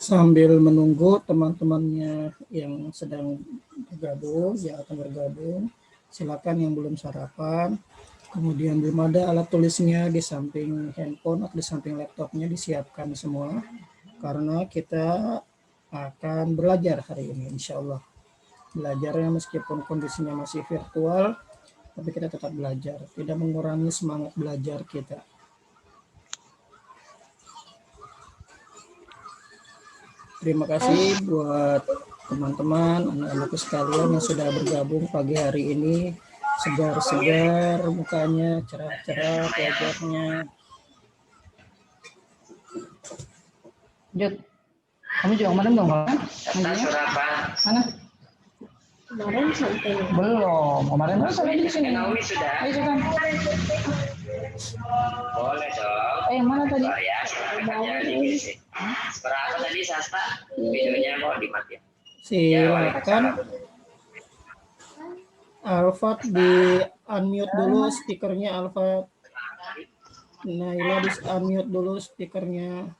Sambil menunggu teman-temannya yang sedang bergabung, yang akan bergabung, silakan yang belum sarapan, kemudian belum ada alat tulisnya di samping handphone atau di samping laptopnya disiapkan semua, karena kita akan belajar hari ini, insya Allah. Belajarnya meskipun kondisinya masih virtual, tapi kita tetap belajar, tidak mengurangi semangat belajar kita. Terima kasih buat teman-teman, anak-anakku sekalian yang sudah bergabung pagi hari ini. Segar-segar mukanya, cerah-cerah wajahnya. Jod, kamu juga kemarin dong kan? Mana? Kemarin sampai Belum, kemarin kan sampai di sini. Sudah. Ayo kan? Boleh dong. Yang mana tadi? Ya, seberapa tadi Sasta? Videonya mau dimatiin. Silakan. Alfat di unmute dulu speakernya Alfat. Naila di unmute dulu speakernya.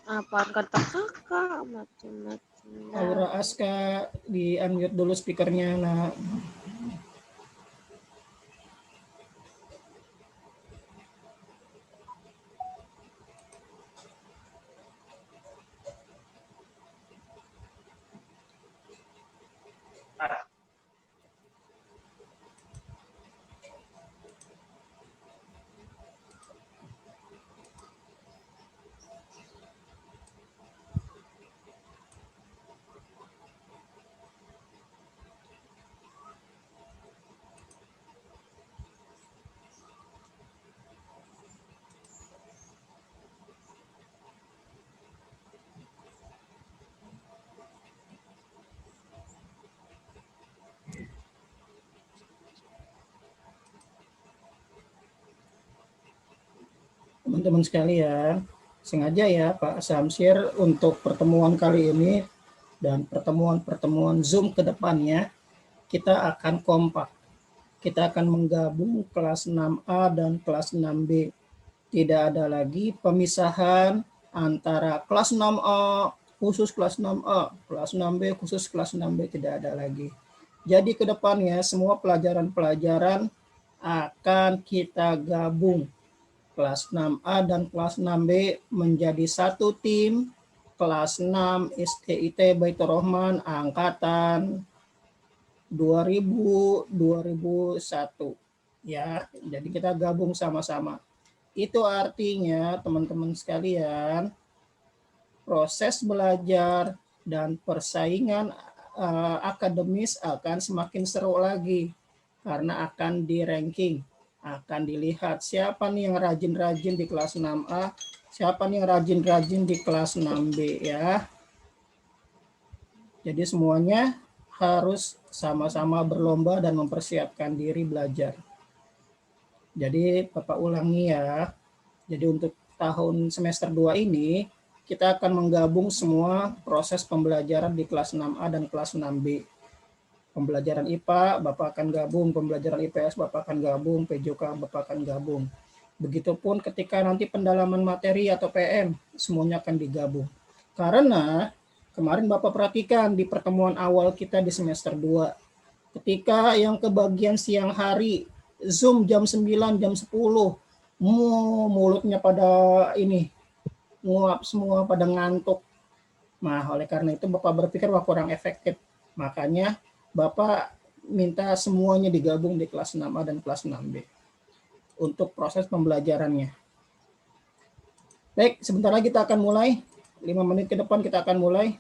apa kata kakak macam-macam. Aura Aska di unmute dulu speakernya. Nah, teman-teman sekalian, sengaja ya Pak Samsir untuk pertemuan kali ini dan pertemuan-pertemuan Zoom ke depannya, kita akan kompak. Kita akan menggabung kelas 6A dan kelas 6B. Tidak ada lagi pemisahan antara kelas 6A khusus kelas 6A, kelas 6B khusus kelas 6B, tidak ada lagi. Jadi ke depannya semua pelajaran-pelajaran akan kita gabung. Kelas 6A dan kelas 6B menjadi satu tim, kelas 6 STIT Baitur Rahman angkatan 2001 ya. Jadi kita gabung sama-sama. Itu artinya teman-teman sekalian, proses belajar dan persaingan akademis akan semakin seru lagi karena akan di ranking. Akan dilihat siapa nih yang rajin-rajin di kelas 6A, siapa nih yang rajin-rajin di kelas 6B ya. Jadi semuanya harus sama-sama berlomba dan mempersiapkan diri belajar. Jadi Bapak ulangi ya. Jadi untuk tahun semester 2 ini kita akan menggabung semua proses pembelajaran di kelas 6A dan kelas 6B. Pembelajaran IPA, Bapak akan gabung. Pembelajaran IPS, Bapak akan gabung. PJK, Bapak akan gabung. Begitupun ketika nanti pendalaman materi atau PM, semuanya akan digabung. Karena kemarin Bapak perhatikan di pertemuan awal kita di semester 2, ketika yang kebagian siang hari, Zoom jam 9, jam 10, mulutnya pada ini, nguap semua, pada ngantuk. Nah, oleh karena itu Bapak berpikir wah kurang efektif. Makanya Bapak minta semuanya digabung di kelas 6A dan kelas 6B untuk proses pembelajarannya. Baik, sebentar lagi kita akan mulai. 5 menit ke depan kita akan mulai.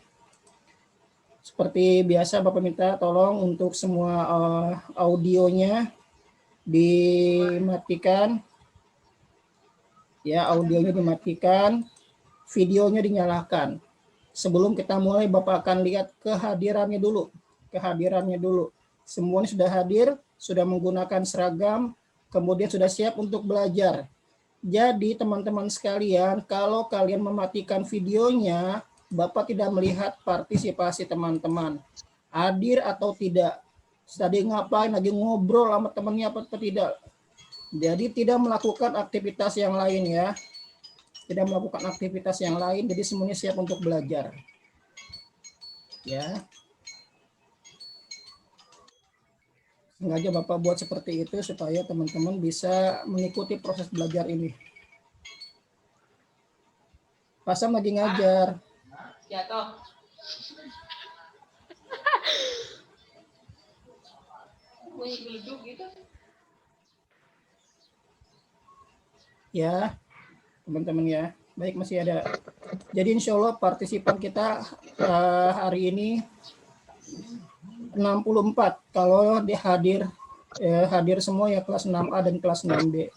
Seperti biasa Bapak minta tolong untuk semua audionya dimatikan. Ya, audionya dimatikan, videonya dinyalakan. Sebelum kita mulai Bapak akan lihat kehadirannya dulu. Semuanya sudah hadir, sudah menggunakan seragam, kemudian sudah siap untuk belajar. Jadi teman-teman sekalian, kalau kalian mematikan videonya, Bapak tidak melihat partisipasi teman-teman. Hadir atau tidak. Tadi ngapain, lagi ngobrol sama temannya apa tidak. Jadi tidak melakukan aktivitas yang lain ya. Tidak melakukan aktivitas yang lain, jadi semuanya siap untuk belajar. Ya. Sengaja Bapak buat seperti itu supaya teman-teman bisa mengikuti proses belajar ini. Pak Sam lagi ngajar. Jatuh. Bunyi geluduk gitu. Ya, teman-teman ya. Baik, masih ada. Jadi insya Allah partisipan kita hari ini 64. Kalau dia hadir semua ya kelas 6A dan kelas 6B.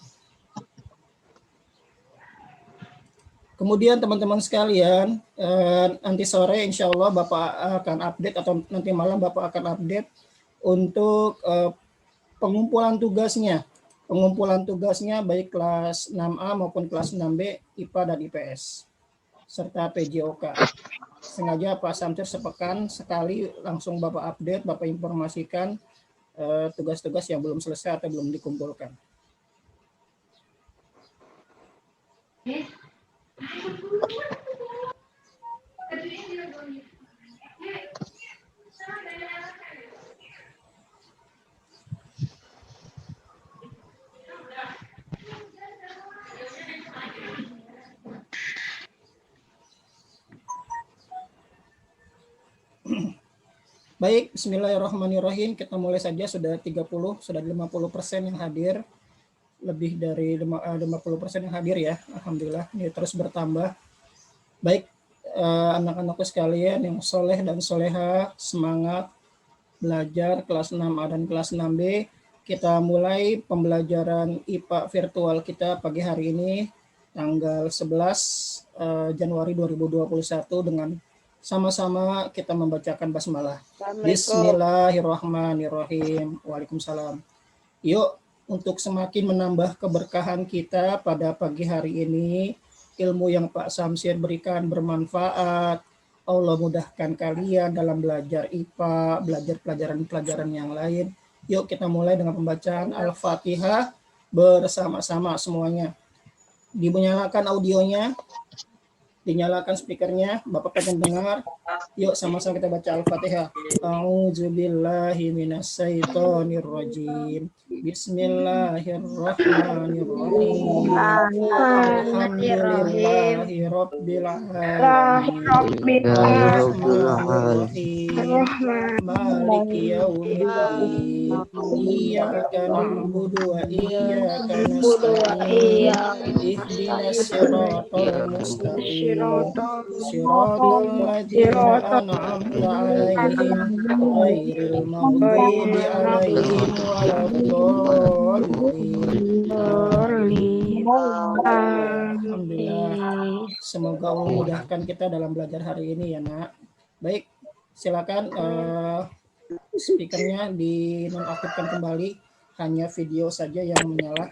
Kemudian teman-teman sekalian, nanti sore insya Allah Bapak akan update atau nanti malam Bapak akan update untuk pengumpulan tugasnya. Pengumpulan tugasnya baik kelas 6A maupun kelas 6B, IPA dan IPS, serta PJOK. Sengaja Pak Samsir sepekan sekali langsung Bapak update, Bapak informasikan tugas-tugas yang belum selesai atau belum dikumpulkan. Baik, bismillahirrahmanirrahim. Kita mulai saja, sudah 50% yang hadir. Lebih dari 50% yang hadir ya. Alhamdulillah, ini terus bertambah. Baik, anak-anakku sekalian yang soleh dan soleha, semangat belajar kelas 6A dan kelas 6B. Kita mulai pembelajaran IPA virtual kita pagi hari ini, tanggal 11 Januari 2021 dengan sama-sama kita membacakan basmalah. Bismillahirrahmanirrahim. Waalaikumsalam. Yuk, untuk semakin menambah keberkahan kita pada pagi hari ini, ilmu yang Pak Samsir berikan bermanfaat. Allah mudahkan kalian dalam belajar IPA, belajar pelajaran-pelajaran yang lain. Yuk kita mulai dengan pembacaan Al-Fatihah bersama-sama semuanya. Dinyalakan audionya. Dinyalakan speakernya, Bapak pengen dengar. Yuk sama-sama kita baca Al-Fatihah. A'udzubillahi minasyaitonirrajim. Bismillahirrahmanirrahim. Alhamdulillahi rabbil alamin. Maliki yaumiddin. Iyyaka na'budu wa iyyaka nasta'in. Ihdinas siratal mustaqim. Siratal ladzina an'amta 'alaihim ghairil maghdubi 'alaihim waladdallin. Alhamdulillah. Semoga Allah mudahkan kita dalam belajar hari ini ya, Nak. Baik, silakan speakernya dinonaktifkan kembali, hanya video saja yang menyala.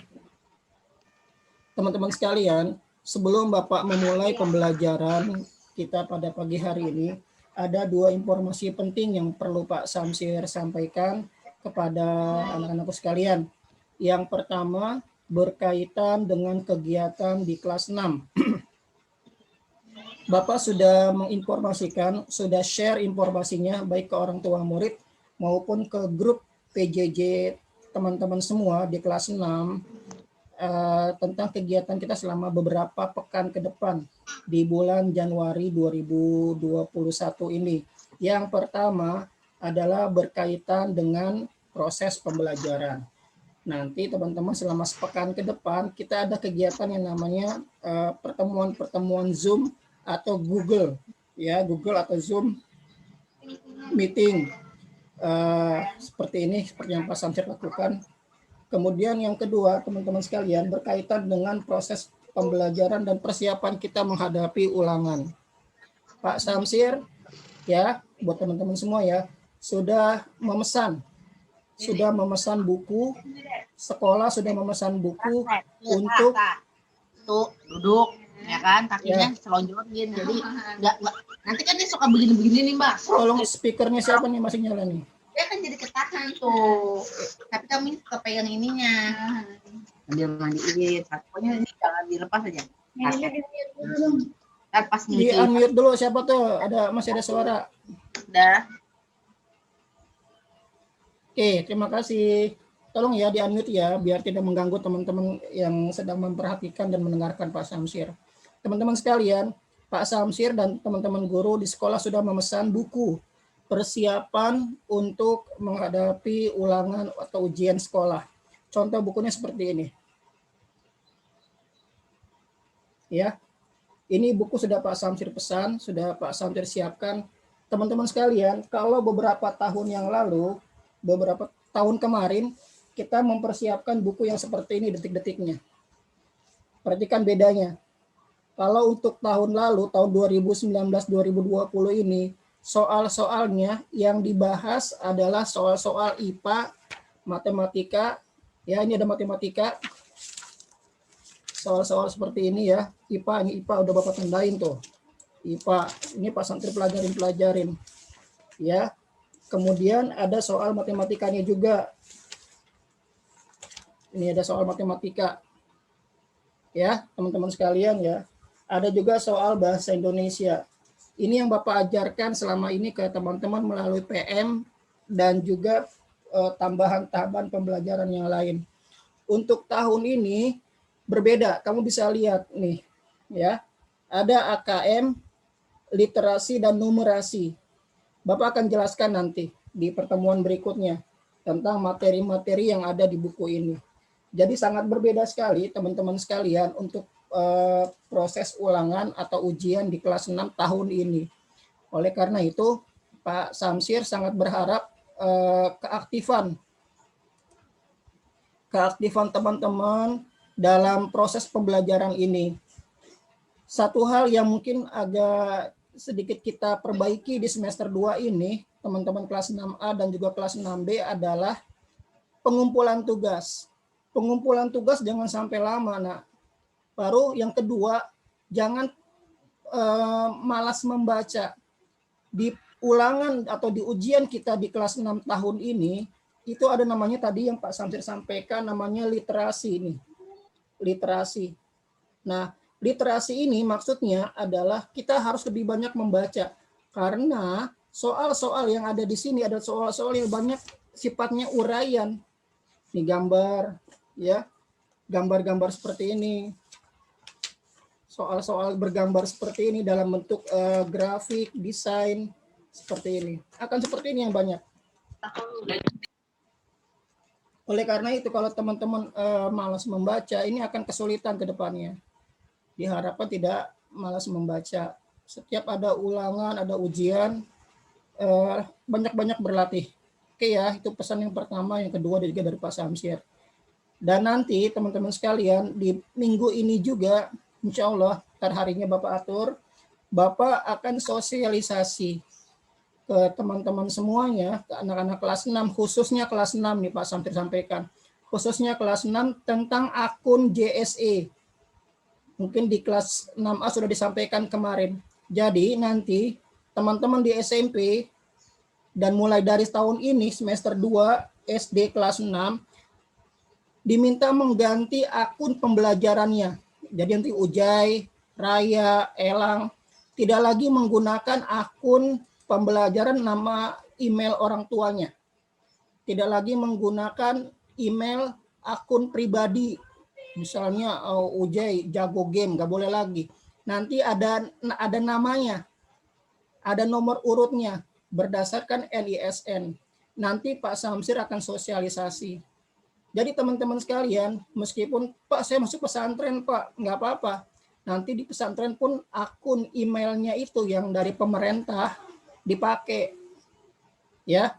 Teman-teman sekalian, sebelum Bapak memulai pembelajaran kita pada pagi hari ini, ada dua informasi penting yang perlu Pak Samsir sampaikan kepada anak-anakku sekalian. Yang pertama berkaitan dengan kegiatan di kelas 6. Bapak sudah menginformasikan, sudah share informasinya baik ke orang tua murid maupun ke grup PJJ teman-teman semua di kelas 6. Tentang kegiatan kita selama beberapa pekan ke depan di bulan Januari 2021 ini. Yang pertama adalah berkaitan dengan proses pembelajaran. Nanti teman-teman selama sepekan ke depan kita ada kegiatan yang namanya pertemuan-pertemuan Zoom atau Google atau Zoom meeting. Seperti ini, seperti yang Pak Samsir lakukan. Kemudian yang kedua, teman-teman sekalian, berkaitan dengan proses pembelajaran dan persiapan kita menghadapi ulangan. Pak Samsir, ya, buat teman-teman semua ya, sudah memesan buku, sekolah sudah memesan buku untuk tuh duduk, ya kan, kakinya selonjorin, jadi nggak nanti kan dia suka begini-begini nih, Mbak. Tolong speakernya siapa nih masih nyala nih? Dia kan jadi ketahan tuh. Tapi kami kepegang ininya. Sambil mandiin. Pokoknya ini jangan dilepas aja. Ntar pas Di nyuci. unmute dulu siapa tuh? Masih ada suara. Udah. Oke, terima kasih. Tolong ya di unmute ya, biar tidak mengganggu teman-teman yang sedang memperhatikan dan mendengarkan Pak Samsir. Teman-teman sekalian, Pak Samsir dan teman-teman guru di sekolah sudah memesan buku persiapan untuk menghadapi ulangan atau ujian sekolah. Contoh bukunya seperti ini. Ya, ini buku sudah Pak Samsir pesan, sudah Pak Samsir siapkan. Teman-teman sekalian, kalau beberapa tahun yang lalu, beberapa tahun kemarin, kita mempersiapkan buku yang seperti ini detik-detiknya. Perhatikan bedanya. Kalau untuk tahun lalu, tahun 2019-2020 ini, soal-soalnya yang dibahas adalah soal-soal IPA, matematika, ya ini ada matematika, soal-soal seperti ini ya, ini IPA udah Bapak tandain tuh, IPA, ini Pak Santri pelajarin, ya. Kemudian ada soal matematikanya juga, ini ada soal matematika, ya teman-teman sekalian ya. Ada juga soal bahasa Indonesia. Ini yang Bapak ajarkan selama ini ke teman-teman melalui PM dan juga tambahan-tambahan pembelajaran yang lain. Untuk tahun ini berbeda. Kamu bisa lihat nih, ya. Ada AKM, literasi dan numerasi. Bapak akan jelaskan nanti di pertemuan berikutnya tentang materi-materi yang ada di buku ini. Jadi sangat berbeda sekali teman-teman sekalian untuk proses ulangan atau ujian di kelas 6 tahun ini. Oleh karena itu, Pak Samsir sangat berharap keaktifan teman-teman dalam proses pembelajaran ini. Satu hal yang mungkin agak sedikit kita perbaiki di semester 2 ini, teman-teman kelas 6A dan juga kelas 6B adalah pengumpulan tugas. Pengumpulan tugas jangan sampai lama, nak. Baru yang kedua, jangan malas membaca. Di ulangan atau di ujian kita di kelas 6 tahun ini, itu ada namanya tadi yang Pak Samsir sampaikan, namanya literasi ini. Literasi. Nah, literasi ini maksudnya adalah kita harus lebih banyak membaca. Karena soal-soal yang ada di sini ada soal-soal yang banyak sifatnya uraian. Ini gambar, ya. Gambar-gambar seperti ini. Soal-soal bergambar seperti ini dalam bentuk grafik, desain, seperti ini. Akan seperti ini yang banyak. Oleh karena itu, kalau teman-teman malas membaca, ini akan kesulitan ke depannya. Diharapkan tidak malas membaca. Setiap ada ulangan, ada ujian, banyak-banyak berlatih. Oke ya, itu pesan yang pertama, yang kedua juga dari Pak Samsir. Dan nanti teman-teman sekalian, di minggu ini juga, insya Allah, harinya Bapak atur, Bapak akan sosialisasi ke teman-teman semuanya, ke anak-anak kelas 6, khususnya kelas 6 nih Pak Samsir sampaikan, khususnya kelas 6 tentang akun JSE. Mungkin di kelas 6A sudah disampaikan kemarin. Jadi nanti teman-teman di SMP dan mulai dari tahun ini semester 2 SD kelas 6 diminta mengganti akun pembelajarannya. Jadi nanti Ujai, Raya, Elang tidak lagi menggunakan akun pembelajaran nama email orang tuanya. Tidak lagi menggunakan email akun pribadi. Misalnya Ujai jago game, nggak boleh lagi. Nanti ada namanya, ada nomor urutnya berdasarkan NISN. Nanti Pak Samsir akan sosialisasi. Jadi teman-teman sekalian, meskipun Pak saya masuk pesantren Pak, nggak apa-apa. Nanti di pesantren pun akun emailnya itu yang dari pemerintah dipakai, ya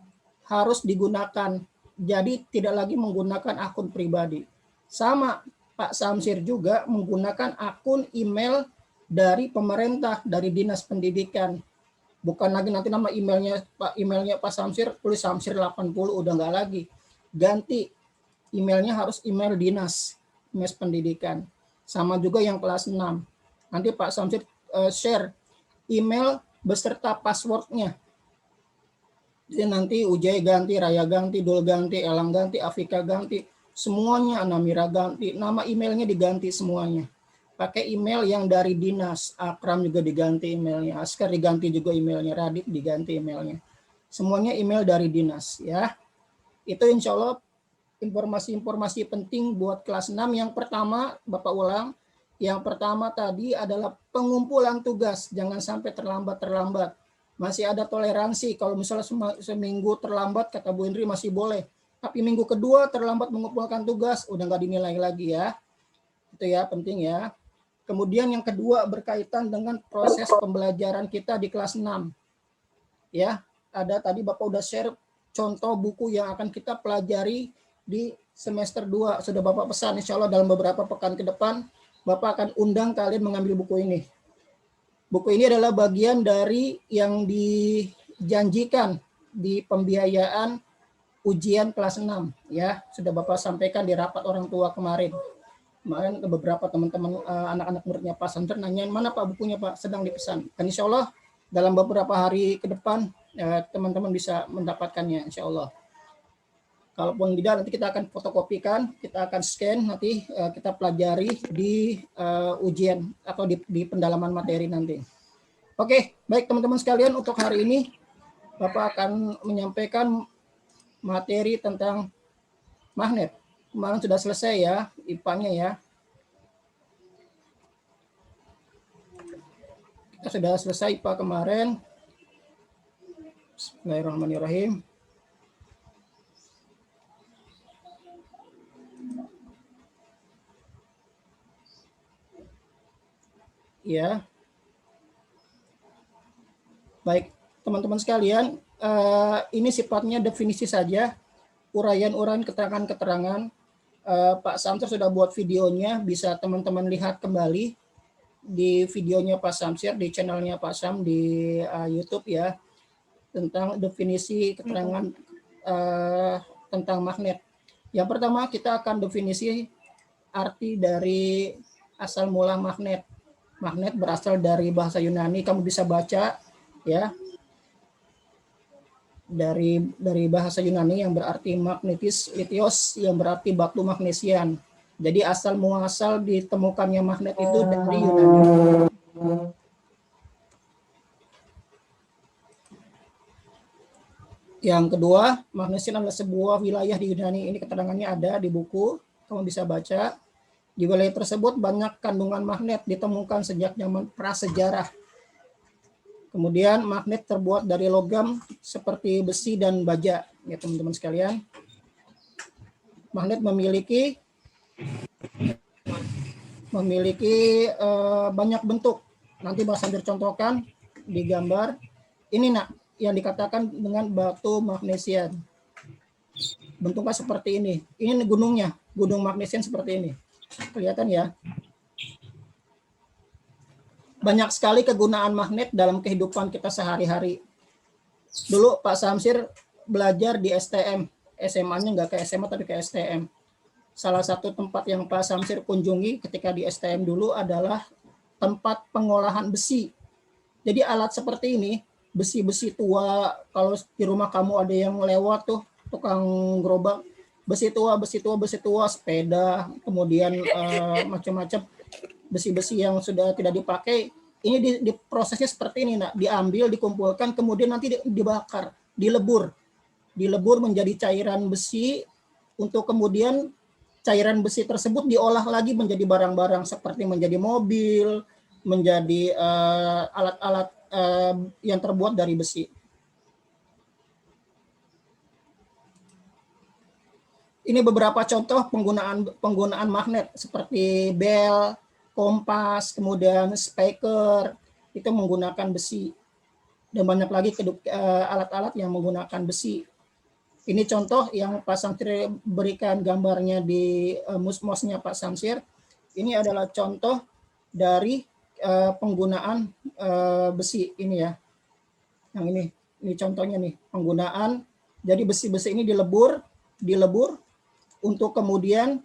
harus digunakan. Jadi tidak lagi menggunakan akun pribadi. Sama Pak Samsir juga menggunakan akun email dari pemerintah, dari Dinas Pendidikan. Bukan lagi nanti nama emailnya Pak Samsir, tulis Samsir 80, udah nggak lagi. Ganti, emailnya harus email Dinas Pendidikan. Sama juga yang kelas 6. Nanti Pak Samsir share email beserta passwordnya. Jadi nanti Ujai ganti, Raya ganti, Dul ganti, Elang ganti, Afika ganti, semuanya, Namira ganti, nama emailnya diganti semuanya. Pakai email yang dari dinas. Akram juga diganti emailnya, Askar diganti juga emailnya, Radit diganti emailnya. Semuanya email dari dinas ya. Itu insya Allah informasi-informasi penting buat kelas 6. Yang pertama, Bapak ulang, yang pertama tadi adalah pengumpulan tugas. Jangan sampai terlambat. Masih ada toleransi. Kalau misalnya seminggu terlambat, kata Bu Indri masih boleh. Tapi minggu kedua terlambat mengumpulkan tugas, udah nggak dinilai lagi ya. Itu ya, penting ya. Kemudian yang kedua berkaitan dengan proses pembelajaran kita di kelas 6. Ya, ada tadi Bapak udah share contoh buku yang akan kita pelajari di semester 2. Sudah Bapak pesan, insya Allah dalam beberapa pekan ke depan, Bapak akan undang kalian mengambil buku ini. Buku ini adalah bagian dari yang dijanjikan di pembiayaan ujian kelas 6 ya. Sudah Bapak sampaikan di rapat orang tua kemarin. Kemarin ke beberapa teman-teman anak-anak muridnya Pak Santer nanyain, mana Pak bukunya Pak, sedang dipesan. Dan insya Allah dalam beberapa hari ke depan teman-teman bisa mendapatkannya insya Allah. Kalaupun tidak, nanti kita akan fotokopikan, kita akan scan, nanti kita pelajari di ujian atau di pendalaman materi nanti. Oke, baik teman-teman sekalian, untuk hari ini Bapak akan menyampaikan materi tentang magnet. Kemarin sudah selesai ya, IPA-nya ya. Kita sudah selesai IPA kemarin. Bismillahirrahmanirrahim. Ya, baik teman-teman sekalian, ini sifatnya definisi saja, uraian-uraian keterangan-keterangan. Pak Samsir sudah buat videonya, bisa teman-teman lihat kembali di videonya Pak Samsir, di channelnya Pak Sam di YouTube ya, tentang definisi keterangan tentang magnet. Yang pertama kita akan definisi arti dari asal mula magnet. Magnet berasal dari bahasa Yunani, kamu bisa baca ya. Dari bahasa Yunani yang berarti magnetis, litios yang berarti batu magnesian. Jadi asal muasal ditemukannya magnet itu dari Yunani. Yang kedua, magnesian adalah sebuah wilayah di Yunani. Ini keterangannya ada di buku, kamu bisa baca. Di wilayah tersebut banyak kandungan magnet ditemukan sejak zaman prasejarah. Kemudian magnet terbuat dari logam seperti besi dan baja, ya teman-teman sekalian. Magnet memiliki banyak bentuk. Nanti Mas Sandir contohkan di gambar. Ini nak yang dikatakan dengan batu magnesian. Bentuknya seperti ini. Ini gunungnya, gunung magnesian seperti ini. Kelihatan ya. Banyak sekali kegunaan magnet dalam kehidupan kita sehari-hari. Dulu Pak Samsir belajar di STM. SMA-nya nggak ke SMA tapi ke STM. Salah satu tempat yang Pak Samsir kunjungi ketika di STM dulu adalah tempat pengolahan besi. Jadi alat seperti ini, besi-besi tua, kalau di rumah kamu ada yang lewat tuh, tukang gerobak, besi tua, sepeda, kemudian macam-macam besi-besi yang sudah tidak dipakai, ini di prosesnya seperti ini, nak, diambil, dikumpulkan, kemudian nanti dibakar, dilebur menjadi cairan besi, untuk kemudian cairan besi tersebut diolah lagi menjadi barang-barang seperti menjadi mobil, menjadi alat-alat yang terbuat dari besi. Ini beberapa contoh penggunaan magnet seperti bel, kompas, kemudian speaker, itu menggunakan besi. Dan banyak lagi alat-alat yang menggunakan besi. Ini contoh yang Pak Samsir berikan gambarnya di musmosnya Pak Samsir. Ini adalah contoh dari penggunaan besi ini ya. Yang ini contohnya nih, penggunaan. Jadi besi-besi ini dilebur untuk kemudian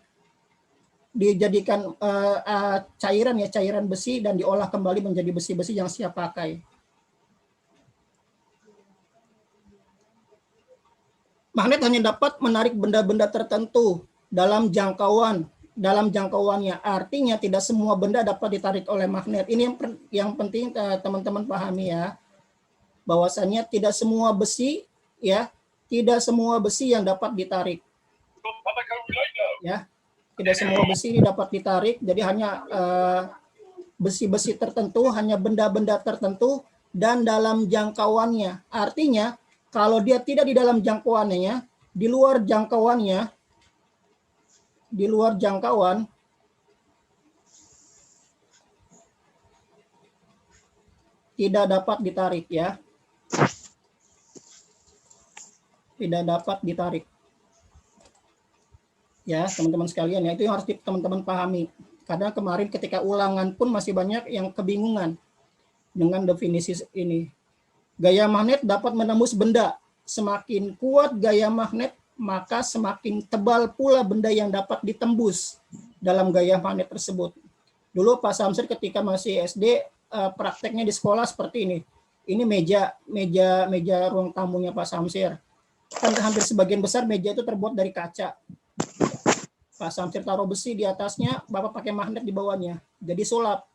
dijadikan cairan besi dan diolah kembali menjadi besi-besi yang siap pakai. Magnet hanya dapat menarik benda-benda tertentu dalam jangkauannya. Artinya tidak semua benda dapat ditarik oleh magnet. Ini yang penting teman-teman pahami ya. Bahwasannya tidak semua besi yang dapat ditarik. Ya. Tidak semua besi ini dapat ditarik. Jadi hanya besi-besi tertentu, hanya benda-benda tertentu dan dalam jangkauannya. Artinya kalau dia tidak di dalam jangkauannya, di luar jangkauan, tidak dapat ditarik ya. Tidak dapat ditarik. Ya, teman-teman sekalian ya, itu yang harus teman-teman pahami. Karena kemarin ketika ulangan pun masih banyak yang kebingungan dengan definisi ini. Gaya magnet dapat menembus benda. Semakin kuat gaya magnet, maka semakin tebal pula benda yang dapat ditembus dalam gaya magnet tersebut. Dulu Pak Samsir ketika masih SD, prakteknya di sekolah seperti ini. Ini meja ruang tamunya Pak Samsir. Kan hampir sebagian besar meja itu terbuat dari kaca. Pak Samsir taruh besi di atasnya, Bapak pakai magnet di bawahnya. Jadi sulap.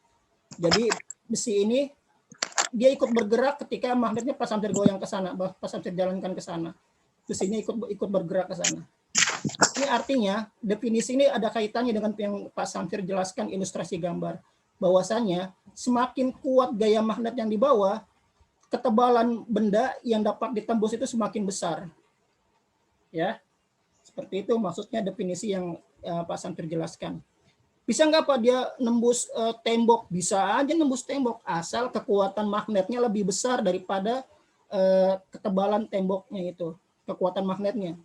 Jadi besi ini dia ikut bergerak ketika magnetnya Pak Samsir goyang ke sana, Pak Samsir jalankan ke sana. Besinya ikut bergerak ke sana. Ini artinya definisi ini ada kaitannya dengan yang Pak Samsir jelaskan ilustrasi gambar. Bahwasanya semakin kuat gaya magnet yang dibawa, ketebalan benda yang dapat ditembus itu semakin besar. Ya. Seperti itu maksudnya definisi yang Pak Samsir jelaskan. Bisa nggak Pak dia nembus tembok? Bisa aja nembus tembok, asal kekuatan magnetnya lebih besar daripada ketebalan temboknya itu, kekuatan magnetnya.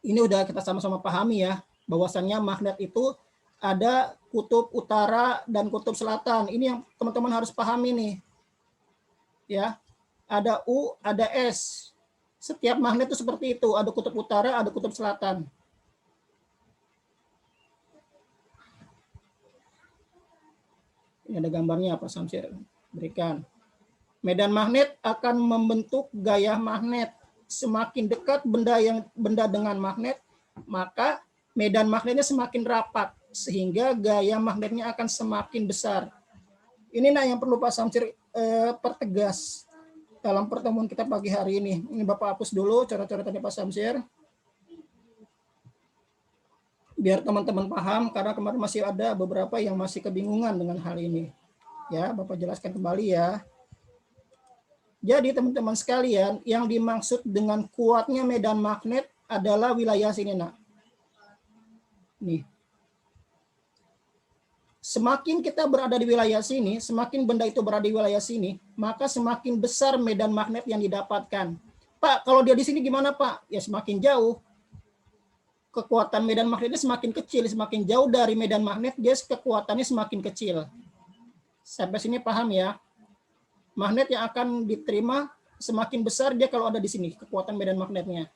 Ini udah kita sama-sama pahami ya, bahwasannya magnet itu ada kutub utara dan kutub selatan. Ini yang teman-teman harus pahami nih. Ya, ada U, ada S. Setiap magnet itu seperti itu, ada kutub utara, ada kutub selatan. Ini ada gambarnya Pak Samsir berikan. Medan magnet akan membentuk gaya magnet. Semakin dekat benda dengan magnet, maka medan magnetnya semakin rapat sehingga gaya magnetnya akan semakin besar. Ini yang perlu Pak Samsir pertegas dalam pertemuan kita pagi hari ini. Ini Bapak hapus dulu coret-coretannya Pak Samsir. Biar teman-teman paham, karena kemarin masih ada beberapa yang masih kebingungan dengan hal ini. Ya, Bapak jelaskan kembali ya. Jadi teman-teman sekalian, yang dimaksud dengan kuatnya medan magnet adalah wilayah sini, nak. Nih. Semakin kita berada di wilayah sini, semakin benda itu berada di wilayah sini, maka semakin besar medan magnet yang didapatkan. Pak, kalau dia di sini gimana, Pak? Ya semakin jauh. Kekuatan medan magnetnya semakin kecil, semakin jauh dari medan magnet, dia kekuatannya semakin kecil. Sampai sini paham ya? Magnet yang akan diterima semakin besar dia kalau ada di sini, kekuatan medan magnetnya.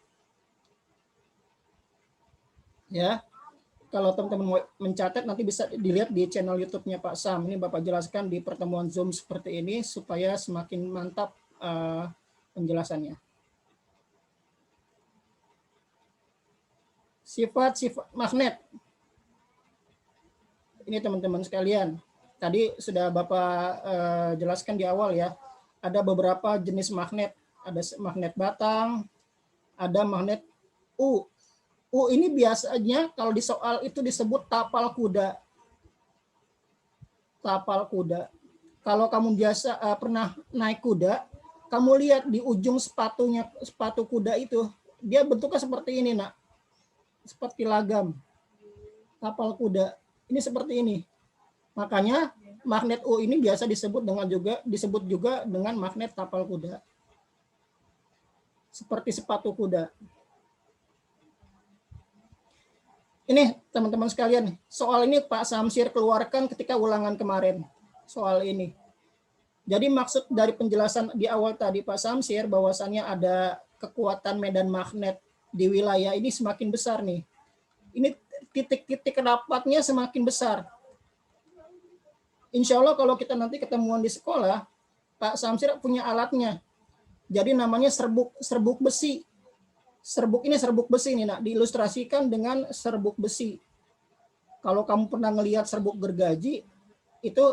Ya. Kalau teman-teman mau mencatat nanti bisa dilihat di channel YouTube-nya Pak Sam. Ini Bapak jelaskan di pertemuan Zoom seperti ini supaya semakin mantap penjelasannya. Sifat-sifat magnet. Ini teman-teman sekalian. Tadi sudah Bapak jelaskan di awal ya. Ada beberapa jenis magnet. Ada magnet batang, ada magnet U. U ini biasanya kalau di soal itu disebut tapal kuda. Tapal kuda. Kalau kamu biasa pernah naik kuda, kamu lihat di ujung sepatu kuda itu, dia bentuknya seperti ini, nak. Seperti lagam. Tapal kuda. Ini seperti ini. Makanya magnet U ini biasa disebut juga dengan magnet tapal kuda. Seperti sepatu kuda. Ini teman-teman sekalian, soal ini Pak Samsir keluarkan ketika ulangan kemarin, soal ini. Jadi maksud dari penjelasan di awal tadi Pak Samsir bahwasannya ada kekuatan medan magnet di wilayah ini semakin besar nih. Ini titik-titik rapatnya semakin besar. Insya Allah kalau kita nanti ketemuan di sekolah, Pak Samsir punya alatnya. Jadi namanya serbuk besi. Serbuk ini serbuk besi nih, nak, diilustrasikan dengan serbuk besi. Kalau kamu pernah ngelihat serbuk gergaji, itu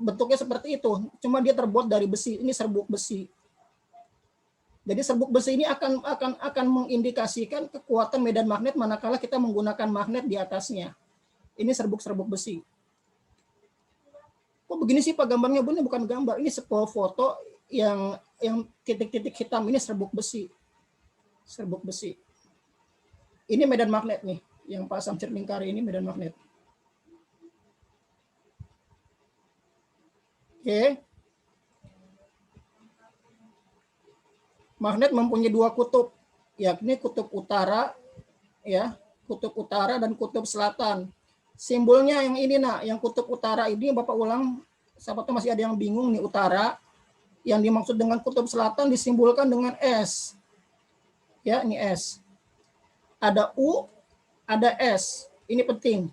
bentuknya seperti itu, cuma dia terbuat dari besi. Ini serbuk besi. Jadi serbuk besi ini akan mengindikasikan kekuatan medan magnet manakala kita menggunakan magnet di atasnya. Ini serbuk-serbuk besi. Kok begini sih Pak gambarnya? Ini bukan gambar, ini sebuah foto yang titik-titik hitam. Ini serbuk besi. Serbuk besi. Ini medan magnet nih, yang Pak Samsir lingkari ini medan magnet. Oke. Magnet mempunyai dua kutub, yakni kutub utara, ya, kutub utara dan kutub selatan. Simbolnya yang ini, nak, yang kutub utara ini Bapak ulang, siapa tuh masih ada yang bingung nih, utara. Yang dimaksud dengan kutub selatan disimbolkan dengan S. Ya, ini S. Ada U, ada S. Ini penting.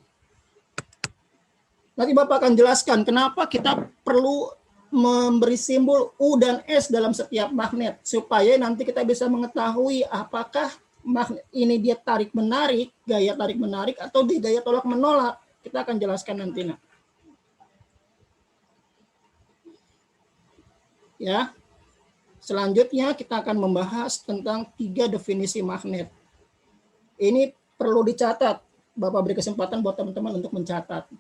Nanti Bapak akan jelaskan kenapa kita perlu memberi simbol U dan S dalam setiap magnet, supaya nanti kita bisa mengetahui apakah magnet ini dia tarik menarik, gaya tarik menarik, atau di gaya tolak menolak. Kita akan jelaskan nanti, nak. Ya. Selanjutnya kita akan membahas tentang 3 definisi magnet. Ini perlu dicatat. Bapak beri kesempatan buat teman-teman untuk mencatat.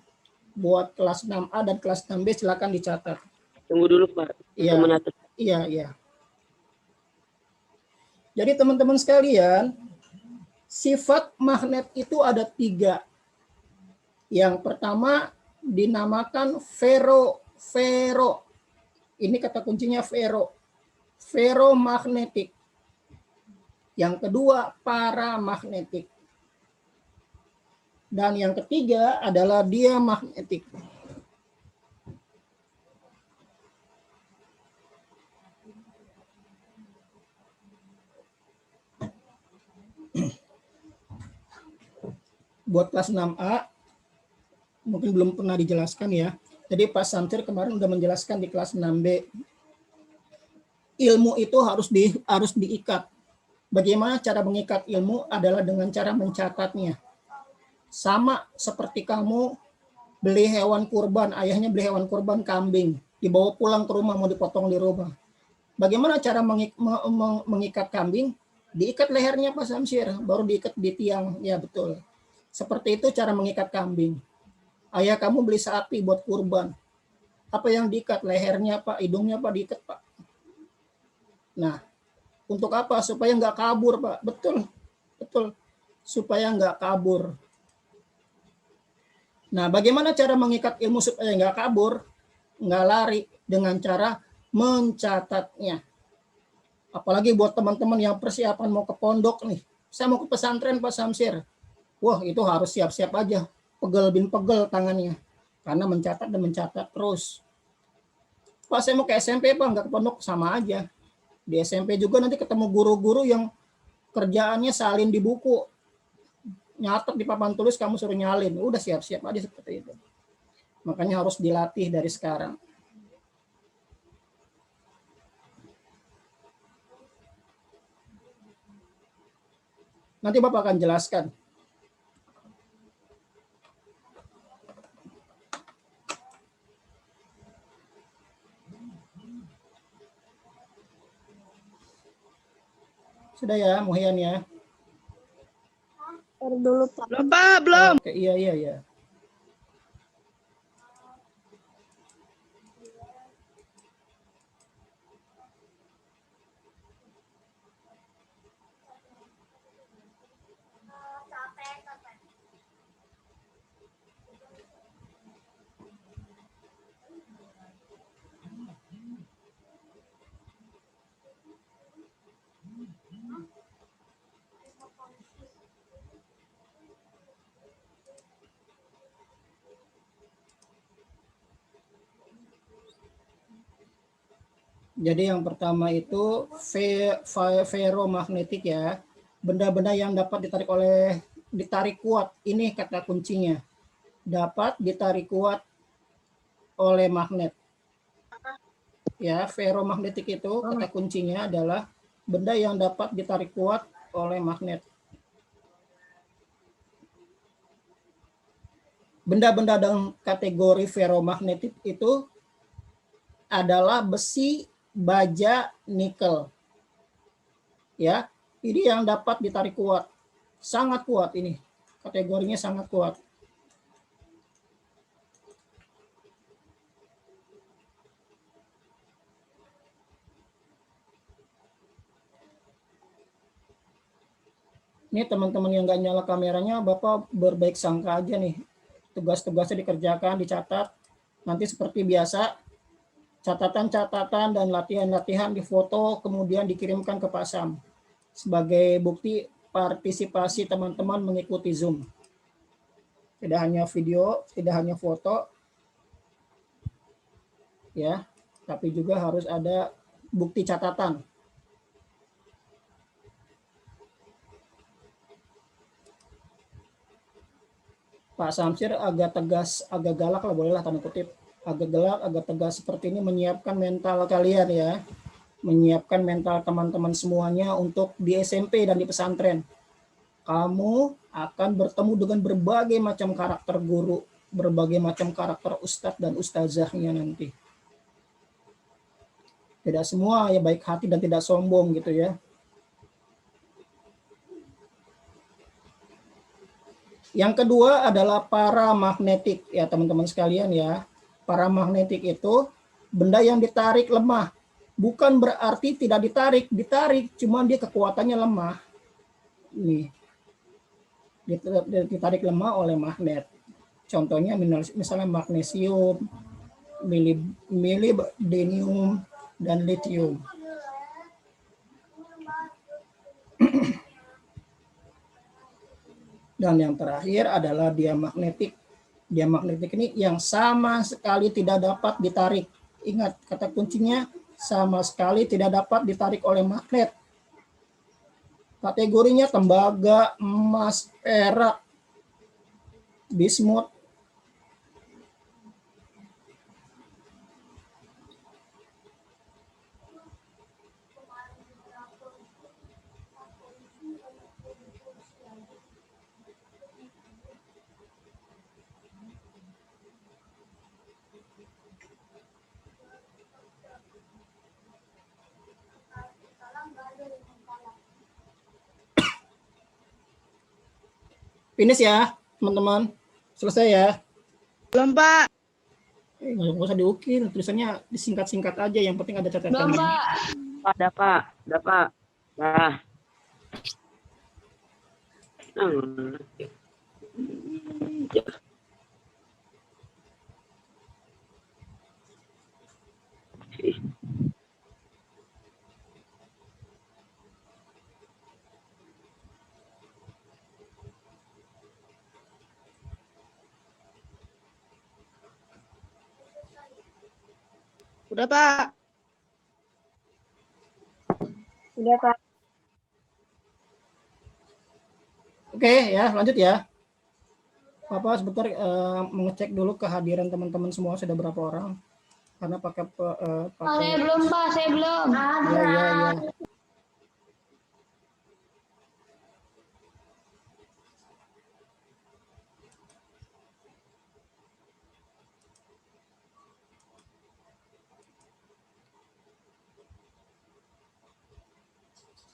Buat kelas 6A dan kelas 6B silakan dicatat. Tunggu dulu Pak. Iya, iya. Jadi teman-teman sekalian, sifat magnet itu ada 3. Yang pertama dinamakan ferro. Ini kata kuncinya ferro. Ferromagnetik. Yang kedua paramagnetik. Dan yang ketiga adalah diamagnetik. Buat kelas 6A, mungkin belum pernah dijelaskan ya. Jadi Pak Samsir kemarin udah menjelaskan di kelas 6B. Ilmu itu harus diikat. Bagaimana cara mengikat ilmu adalah dengan cara mencatatnya. Sama seperti kamu beli hewan kurban, ayahnya beli hewan kurban kambing, dibawa pulang ke rumah mau dipotong di rumah. Bagaimana cara mengikat kambing? Diikat lehernya Pak Samsir, baru diikat di tiang. Ya betul. Seperti itu cara mengikat kambing. Ayah kamu beli sapi buat kurban. Apa yang diikat? Lehernya Pak, hidungnya Pak diikat Pak. Nah, untuk apa? Supaya nggak kabur Pak. Betul. Supaya nggak kabur. Nah, bagaimana cara mengikat ilmu supaya nggak kabur, nggak lari? Dengan cara mencatatnya. Apalagi buat teman-teman yang persiapan mau ke pondok nih. Saya mau ke pesantren Pak Samsir. Wah, itu harus siap-siap aja. Pegel bin pegel tangannya. Karena mencatat dan mencatat terus. Pak, saya mau ke SMP Pak, nggak ke pondok, sama aja. Di SMP juga nanti ketemu guru-guru yang kerjaannya salin di buku. Nyatet di papan tulis, kamu suruh nyalin. Udah siap-siap aja seperti itu. Makanya harus dilatih dari sekarang. Nanti Bapak akan jelaskan. Sudah ya, Muhyan ya? Dulu Pak. Belum Pak, belum. Oke, iya. Jadi yang pertama itu ferromagnetik ya. Benda-benda yang dapat ditarik kuat. Ini kata kuncinya. Dapat ditarik kuat oleh magnet. Ya, ferromagnetik itu kata kuncinya adalah benda yang dapat ditarik kuat oleh magnet. Benda-benda dalam kategori ferromagnetik itu adalah besi, baja, nikel. Ya, ini yang dapat ditarik kuat. Sangat kuat ini. Kategorinya sangat kuat. Ini teman-teman yang nggak nyala kameranya, Bapak berbaik sangka aja nih. Tugas-tugasnya dikerjakan, dicatat. Nanti seperti biasa, catatan-catatan dan latihan-latihan difoto, kemudian dikirimkan ke Pak Sam. Sebagai bukti partisipasi teman-teman mengikuti Zoom. Tidak hanya video, tidak hanya foto, ya, tapi juga harus ada bukti catatan. Pak Samsir agak tegas, agak galak lah, bolehlah tanda kutip, agak galak, agak tegas seperti ini menyiapkan mental kalian ya, menyiapkan mental teman-teman semuanya untuk di SMP dan di pesantren. Kamu akan bertemu dengan berbagai macam karakter guru, berbagai macam karakter ustadz dan ustazahnya nanti. Tidak semua ya baik hati dan tidak sombong gitu ya. Yang kedua adalah paramagnetik ya teman-teman sekalian ya. Paramagnetik itu benda yang ditarik lemah. Bukan berarti tidak ditarik, cuman dia kekuatannya lemah. Nih. Ditarik lemah oleh magnet. Contohnya misalnya magnesium, molybdenum, dan lithium. Dan yang terakhir adalah diamagnetik. Diamagnetik ini yang sama sekali tidak dapat ditarik. Ingat kata kuncinya, sama sekali tidak dapat ditarik oleh magnet. Kategorinya tembaga, emas, perak, bismut. Finish ya, teman-teman. Selesai ya. Belum, Pak. Nggak usah diukir, tulisannya disingkat-singkat aja. Yang penting ada catatan. Belum, Pak. Ada Pak, ada Pak. Nah. Udah, Pak. Udah, Pak. Oke ya, lanjut ya. Bapak sebentar mengecek dulu kehadiran teman-teman semua sudah berapa orang. Karena pakai Saya belum, Pak. Saya belum. ya.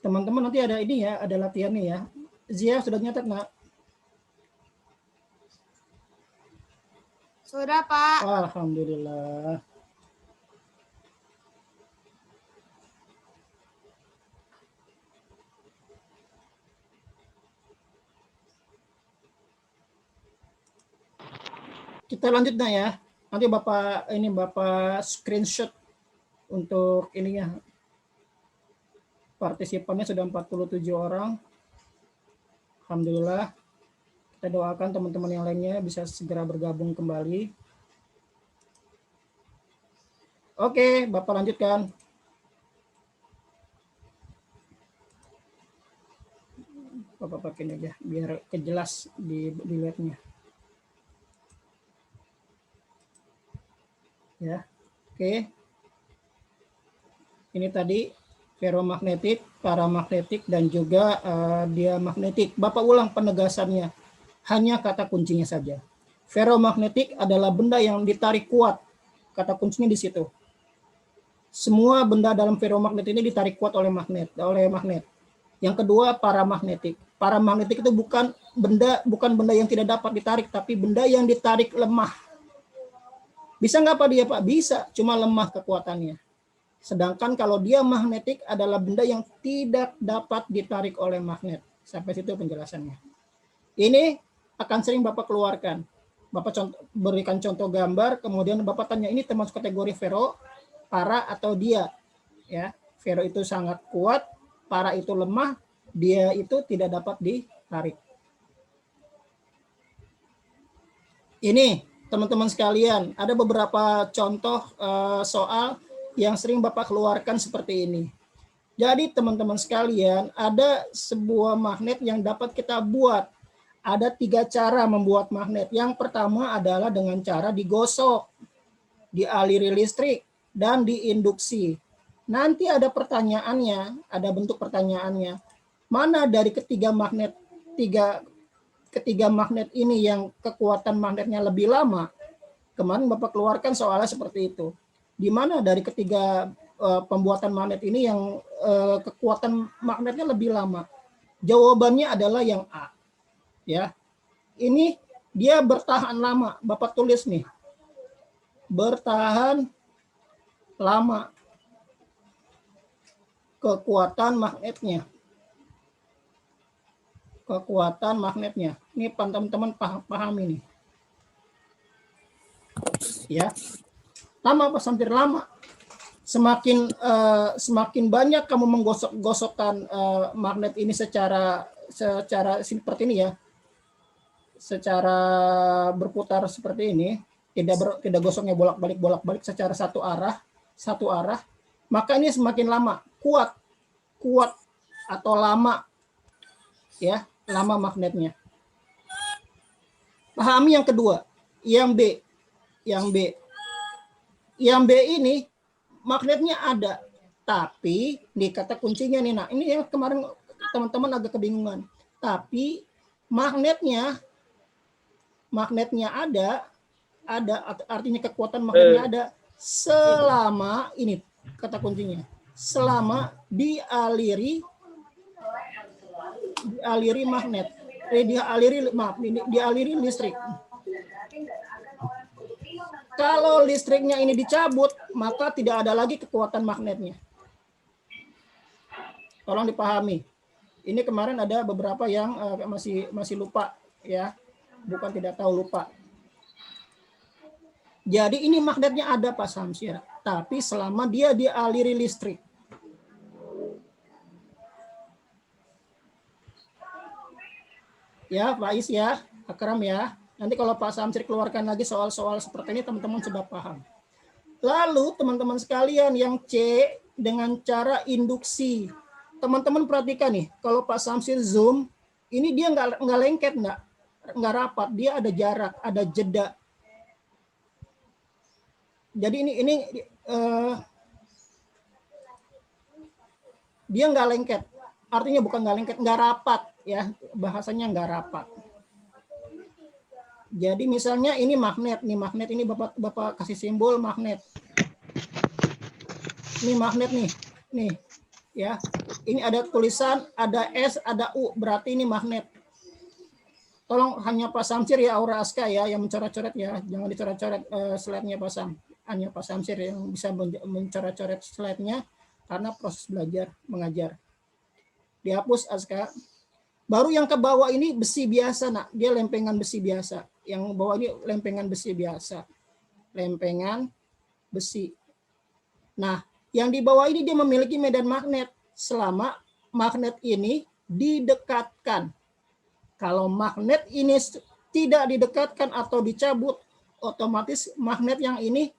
Teman-teman nanti ada ini ya, ada latihan nih ya. Zia sudah nyatet nggak? Sudah, Pak. Alhamdulillah. Kita lanjut nah ya. Nanti Bapak screenshot untuk ininya. Partisipannya sudah 47 orang. Alhamdulillah. Kita doakan teman-teman yang lainnya bisa segera bergabung kembali. Oke, Bapak lanjutkan. Bapak pakai ini aja biar kejelas dilihatnya. Ya. Oke. Ini tadi ferromagnetik, paramagnetik, dan juga diamagnetik. Bapak ulang penegasannya. Hanya kata kuncinya saja. Ferromagnetik adalah benda yang ditarik kuat. Kata kuncinya di situ. Semua benda dalam ferromagnet ini ditarik kuat oleh magnet. Yang kedua, paramagnetik. Paramagnetik itu bukan benda yang tidak dapat ditarik, tapi benda yang ditarik lemah. Bisa nggak Pak dia Pak? Bisa, cuma lemah kekuatannya. Sedangkan kalau dia magnetik adalah benda yang tidak dapat ditarik oleh magnet. Sampai situ penjelasannya. Ini akan sering Bapak keluarkan. Bapak berikan contoh gambar, kemudian Bapak tanya ini termasuk kategori ferro, para atau dia. Ya, ferro itu sangat kuat, para itu lemah, dia itu tidak dapat ditarik. Ini teman-teman sekalian, ada beberapa contoh soal yang sering Bapak keluarkan seperti ini. Jadi teman-teman sekalian, ada sebuah magnet yang dapat kita buat. Ada 3 cara membuat magnet. Yang pertama adalah dengan cara digosok, dialiri listrik, dan diinduksi. Nanti ada pertanyaannya, ada bentuk pertanyaannya. Mana dari ketiga magnet ini yang kekuatan magnetnya lebih lama? Kemarin Bapak keluarkan soalnya seperti itu. Di mana dari ketiga pembuatan magnet ini yang kekuatan magnetnya lebih lama? Jawabannya adalah yang A. Ya, ini dia bertahan lama. Bapak tulis nih, bertahan lama kekuatan magnetnya. Kekuatan magnetnya. Ini teman-teman paham ini. Ya, lama Pak, hampir lama. Semakin banyak kamu menggosok-gosokkan magnet ini secara seperti ini ya. Secara berputar seperti ini, tidak gosoknya bolak-balik secara satu arah, maka ini semakin lama, kuat atau lama, ya, lama magnetnya. Pahami yang kedua, yang B ini magnetnya ada, tapi di kata kuncinya nih, nah ini yang kemarin teman-teman agak kebingungan, tapi magnetnya ada, artinya kekuatan magnetnya ada selama ini kata kuncinya, selama dialiri magnet, dialiri listrik. Kalau listriknya ini dicabut, maka tidak ada lagi kekuatan magnetnya. Tolong dipahami. Ini kemarin ada beberapa yang masih lupa ya. Bukan tidak tahu, lupa. Jadi ini magnetnya ada Pak Samsir, tapi selama dia dialiri listrik. Ya Pak Is ya, Akram ya. Nanti kalau Pak Samsir keluarkan lagi soal-soal seperti ini, teman-teman sudah paham. Lalu teman-teman sekalian yang C dengan cara induksi. Teman-teman perhatikan nih, kalau Pak Samsir zoom, ini dia nggak lengket, nggak rapat, dia ada jarak, ada jeda. Jadi ini dia nggak lengket, artinya bukan nggak lengket, nggak rapat ya, bahasanya nggak rapat. Jadi misalnya ini magnet, ini bapak kasih simbol magnet. Ini magnet nih ya. Ini ada tulisan, ada S, ada U, berarti ini magnet. Tolong hanya Pak Samsir ya, Aura Aska ya, yang mencoret-coret ya. Jangan dicoret-coret slide-nya Pak Sam. Hanya Pak Samsir yang bisa mencoret-coret slide-nya karena proses belajar, mengajar. Dihapus Aska. Baru yang ke bawah ini besi biasa, nak. Dia lempengan besi biasa. Yang bawah ini lempengan besi biasa. Lempengan besi. Nah, yang di bawah ini dia memiliki medan magnet selama magnet ini didekatkan. Kalau magnet ini tidak didekatkan atau dicabut, otomatis magnet yang ini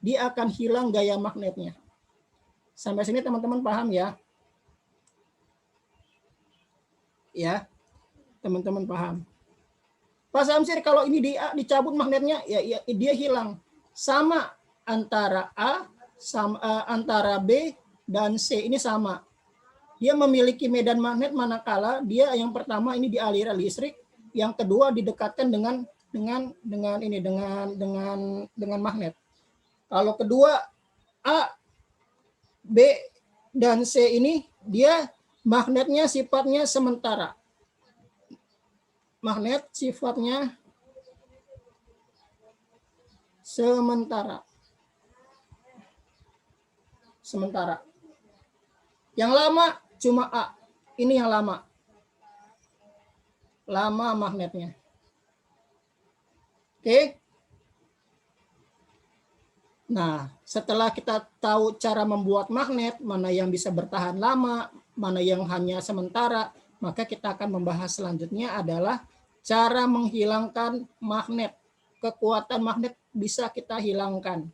dia akan hilang gaya magnetnya. Sampai sini teman-teman paham ya? Ya, teman-teman paham. Pak Samsir, kalau ini dicabut magnetnya, ya dia hilang. Sama antara A, antara B, dan C ini sama. Dia memiliki medan magnet manakala dia yang pertama ini dialiri listrik, yang kedua didekatkan dengan magnet. Kalau kedua A, B, dan C ini dia magnetnya sifatnya sementara. Magnet sifatnya sementara. Yang lama cuma A. Ini yang lama. Lama magnetnya. Oke. Nah, setelah kita tahu cara membuat magnet, mana yang bisa bertahan lama, mana yang hanya sementara, maka kita akan membahas selanjutnya adalah cara menghilangkan magnet. Kekuatan magnet bisa kita hilangkan.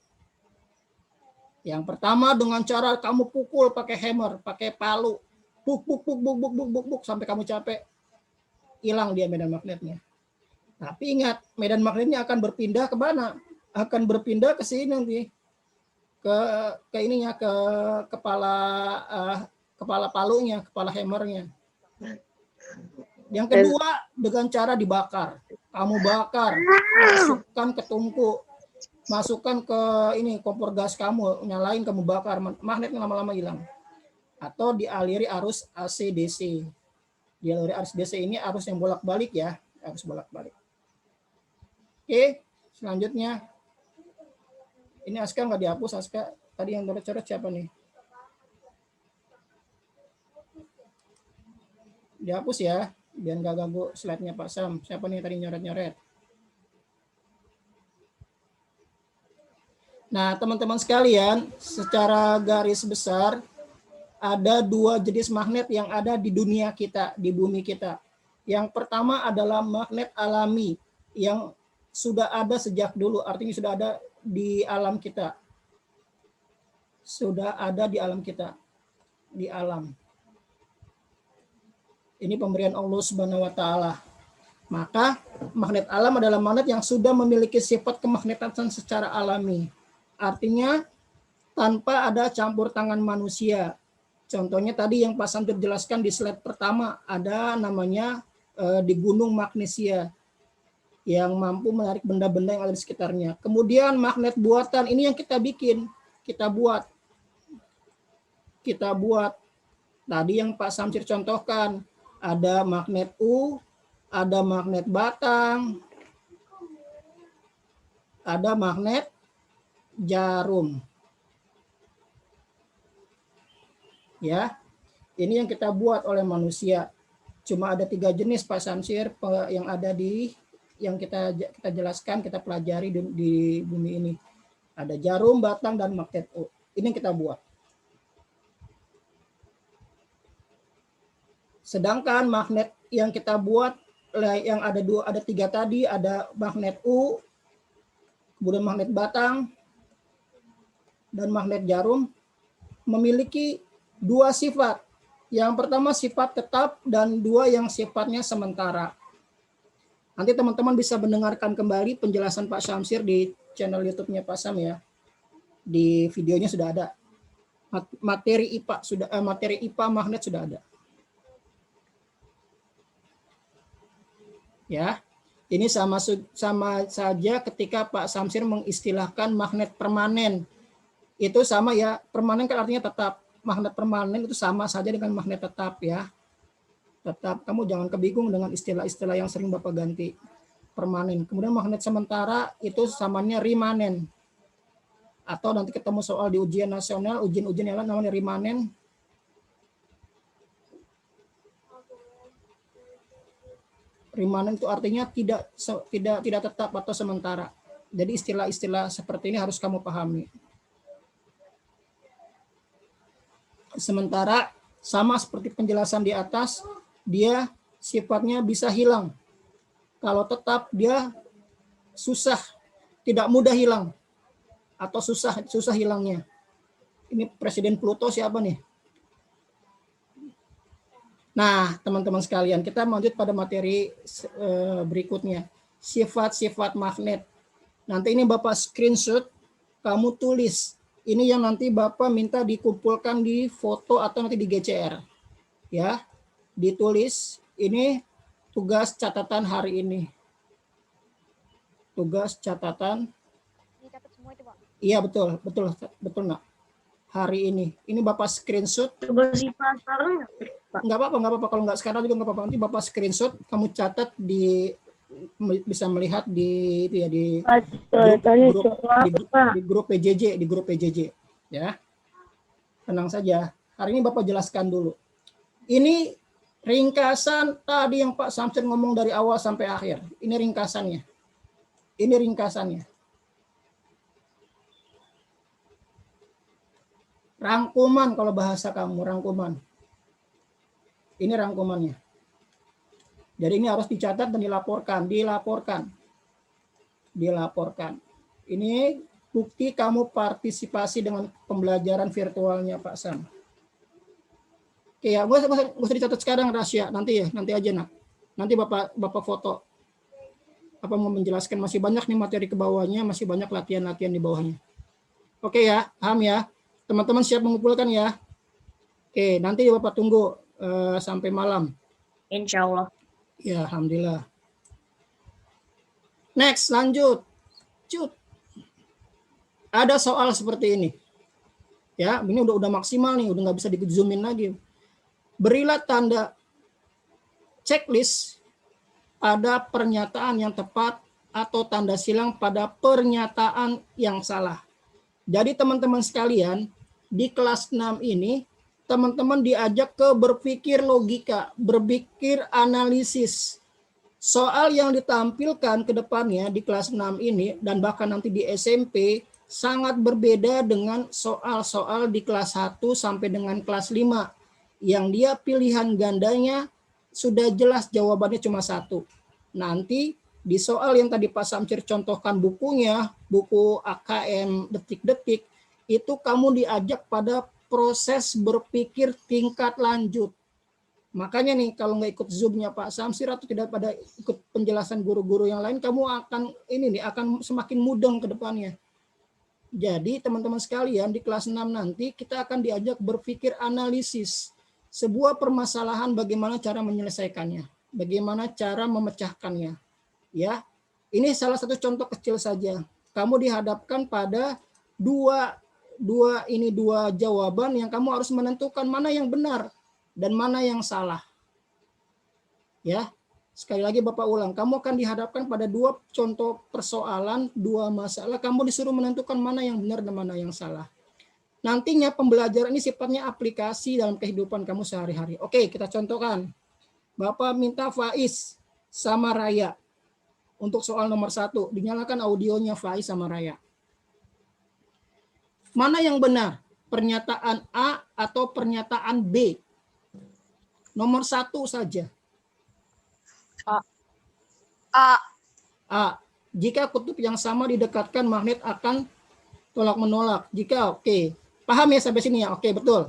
Yang pertama dengan cara kamu pukul pakai hammer, pakai palu. Buk sampai kamu capek. Hilang dia medan magnetnya. Tapi ingat, medan magnetnya akan berpindah ke mana? Akan berpindah ke sini nanti. Ke ininya, ke kepala palunya, kepala hammernya. Yang kedua dengan cara dibakar. Kamu bakar, masukkan ke tungku, masukkan ke ini kompor gas kamu, nyalain, kamu bakar, magnetnya lama-lama hilang. Atau dialiri arus AC DC. Dialiri arus DC ini arus yang bolak-balik ya, arus bolak-balik. Oke, selanjutnya ini Aska nggak dihapus. Aska tadi yang coret-coret siapa nih? Dihapus ya, biar nggak ganggu slide-nya Pak Sam. Siapa nih tadi nyoret-nyoret? Nah, teman-teman sekalian, secara garis besar ada dua jenis magnet yang ada di dunia kita, di bumi kita. Yang pertama adalah magnet alami yang sudah ada sejak dulu, artinya sudah ada di alam kita. Sudah ada di alam kita. Di alam. Ini pemberian Allah Subhanahu wa taala. Maka magnet alam adalah magnet yang sudah memiliki sifat kemagnetan secara alami. Artinya tanpa ada campur tangan manusia. Contohnya tadi yang Pak Samtir jelaskan di slide pertama, ada namanya di Gunung Magnesia yang mampu menarik benda-benda yang ada di sekitarnya. Kemudian magnet buatan ini yang kita bikin, kita buat. Tadi yang Pak Samsir contohkan, ada magnet U, ada magnet batang, ada magnet jarum. Ya, ini yang kita buat oleh manusia. Cuma ada 3 jenis Pak Samsir yang ada yang kita jelaskan, kita pelajari di bumi ini. Ada jarum, batang, dan magnet U. Ini yang kita buat. Sedangkan magnet yang kita buat yang ada 3 tadi, ada magnet U, kemudian magnet batang, dan magnet jarum, memiliki 2 sifat. Yang pertama sifat tetap dan 2 yang sifatnya sementara. Nanti teman-teman bisa mendengarkan kembali penjelasan Pak Samsir di channel YouTube-nya Pak Sam ya. Di videonya sudah ada. Materi IPA magnet sudah ada. Ya. Ini sama saja ketika Pak Samsir mengistilahkan magnet permanen. Itu sama ya, permanen kan artinya tetap. Magnet permanen itu sama saja dengan magnet tetap ya. Tetap, kamu jangan kebingung dengan istilah-istilah yang sering Bapak ganti. Permanen. Kemudian magnet sementara itu samanya rimanen. Atau nanti ketemu soal di ujian nasional, ujian-ujian yang lain namanya rimanen. Rimanen itu artinya tidak tetap atau sementara. Jadi istilah-istilah seperti ini harus kamu pahami. Sementara sama seperti penjelasan di atas, dia sifatnya bisa hilang. Kalau tetap dia susah, tidak mudah hilang atau susah hilangnya. Ini Presiden Pluto siapa nih? Nah, teman-teman sekalian, kita lanjut pada materi berikutnya. Sifat-sifat magnet. Nanti ini Bapak screenshot, kamu tulis Ini yang nanti Bapak minta dikumpulkan di foto atau nanti di GCR. Ya, ditulis ini tugas catatan hari ini. Tugas catatan. Iya betul, nak. Hari ini Bapak screenshot. Tugas IPA sekarang Nggak apa-apa. Kalau nggak sekarang juga nggak apa-apa. Nanti Bapak screenshot, kamu catat bisa melihat di itu ya di grup PJJ ya. Tenang saja. Hari ini Bapak jelaskan dulu. Ini ringkasan tadi yang Pak Samsir ngomong dari awal sampai akhir. Ini ringkasannya. Rangkuman kalau bahasa kamu, rangkuman. Ini rangkumannya. Jadi ini harus dicatat dan dilaporkan. Ini bukti kamu partisipasi dengan pembelajaran virtualnya Pak Sam. Oke ya, gue usah dicatat sekarang rahasia, nanti aja nak. Nanti Bapak foto. Apa mau menjelaskan, masih banyak nih materi ke bawahnya, masih banyak latihan-latihan di bawahnya. Oke ya, paham ya? Teman-teman siap mengumpulkan ya? Oke, nanti Bapak tunggu sampai malam. Insya Allah. Ya, alhamdulillah. Next, lanjut. Ada soal seperti ini. Ya, ini udah maksimal nih, udah nggak bisa di-zoomin lagi. Berilah tanda checklist pada pernyataan yang tepat atau tanda silang pada pernyataan yang salah. Jadi teman-teman sekalian, di kelas 6 ini, teman-teman diajak ke berpikir logika, berpikir analisis. Soal yang ditampilkan ke depannya di kelas 6 ini, dan bahkan nanti di SMP, sangat berbeda dengan soal-soal di kelas 1 sampai dengan kelas 5. Yang dia pilihan gandanya sudah jelas jawabannya cuma satu. Nanti di soal yang tadi Pak Samsir contohkan bukunya, buku AKM detik-detik, itu kamu diajak pada proses berpikir tingkat lanjut. Makanya nih kalau nggak ikut Zoom-nya Pak Samsir atau tidak pada ikut penjelasan guru-guru yang lain, kamu akan semakin mudeng ke depannya. Jadi teman-teman sekalian di kelas 6 nanti kita akan diajak berpikir analisis sebuah permasalahan, bagaimana cara menyelesaikannya, bagaimana cara memecahkannya. Ya, ini salah satu contoh kecil saja. Kamu dihadapkan pada dua jawaban yang kamu harus menentukan mana yang benar dan mana yang salah. Ya, sekali lagi Bapak ulang, kamu akan dihadapkan pada dua contoh persoalan, dua masalah, kamu disuruh menentukan mana yang benar dan mana yang salah. Nantinya pembelajaran ini sifatnya aplikasi dalam kehidupan kamu sehari-hari. Oke, kita contohkan. Bapak minta Faiz sama Raya. Untuk soal nomor 1, dinyalakan audionya Faiz sama Raya. Mana yang benar? Pernyataan A atau pernyataan B? Nomor 1 saja. A. Jika kutub yang sama didekatkan, magnet akan tolak-menolak. Jika oke. Paham ya sampai sini ya? Oke, betul.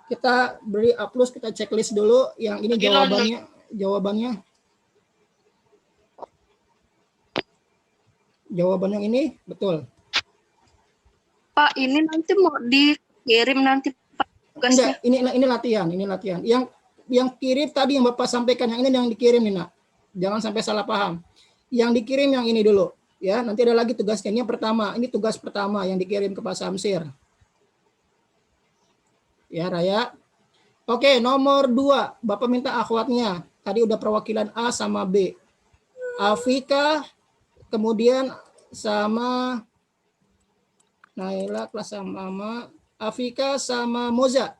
Kita beri A+, kita checklist dulu. Yang ini jawabannya. Jawaban yang ini betul. Pak, ini nanti mau dikirim nanti Pak tugasnya. Enggak, ini latihan. Yang kirim tadi yang Bapak sampaikan, yang ini yang dikirim nih, Nak. Jangan sampai salah paham. Yang dikirim yang ini dulu, ya. Nanti ada lagi tugasnya. Ini pertama, ini tugas pertama yang dikirim ke Pak Samsir. Ya, Raya. Oke, nomor 2, Bapak minta akhwatnya. Tadi udah perwakilan A sama B. Afika, kemudian sama Naila kelas sama Afika sama Moza.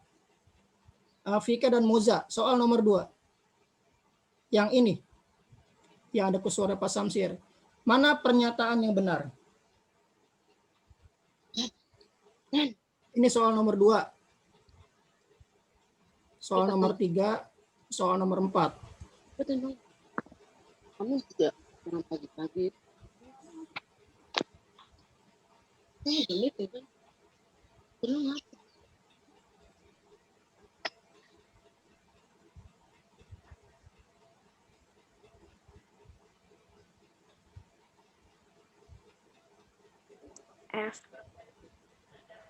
Afika dan Moza, soal nomor 2. Yang ini. Yang ada suara Pak Samsir. Mana pernyataan yang benar? Ini soal nomor 2. Soal nomor 3, soal nomor 4. Kamu juga jangan pagi-pagi. Ini kan. Belum apa.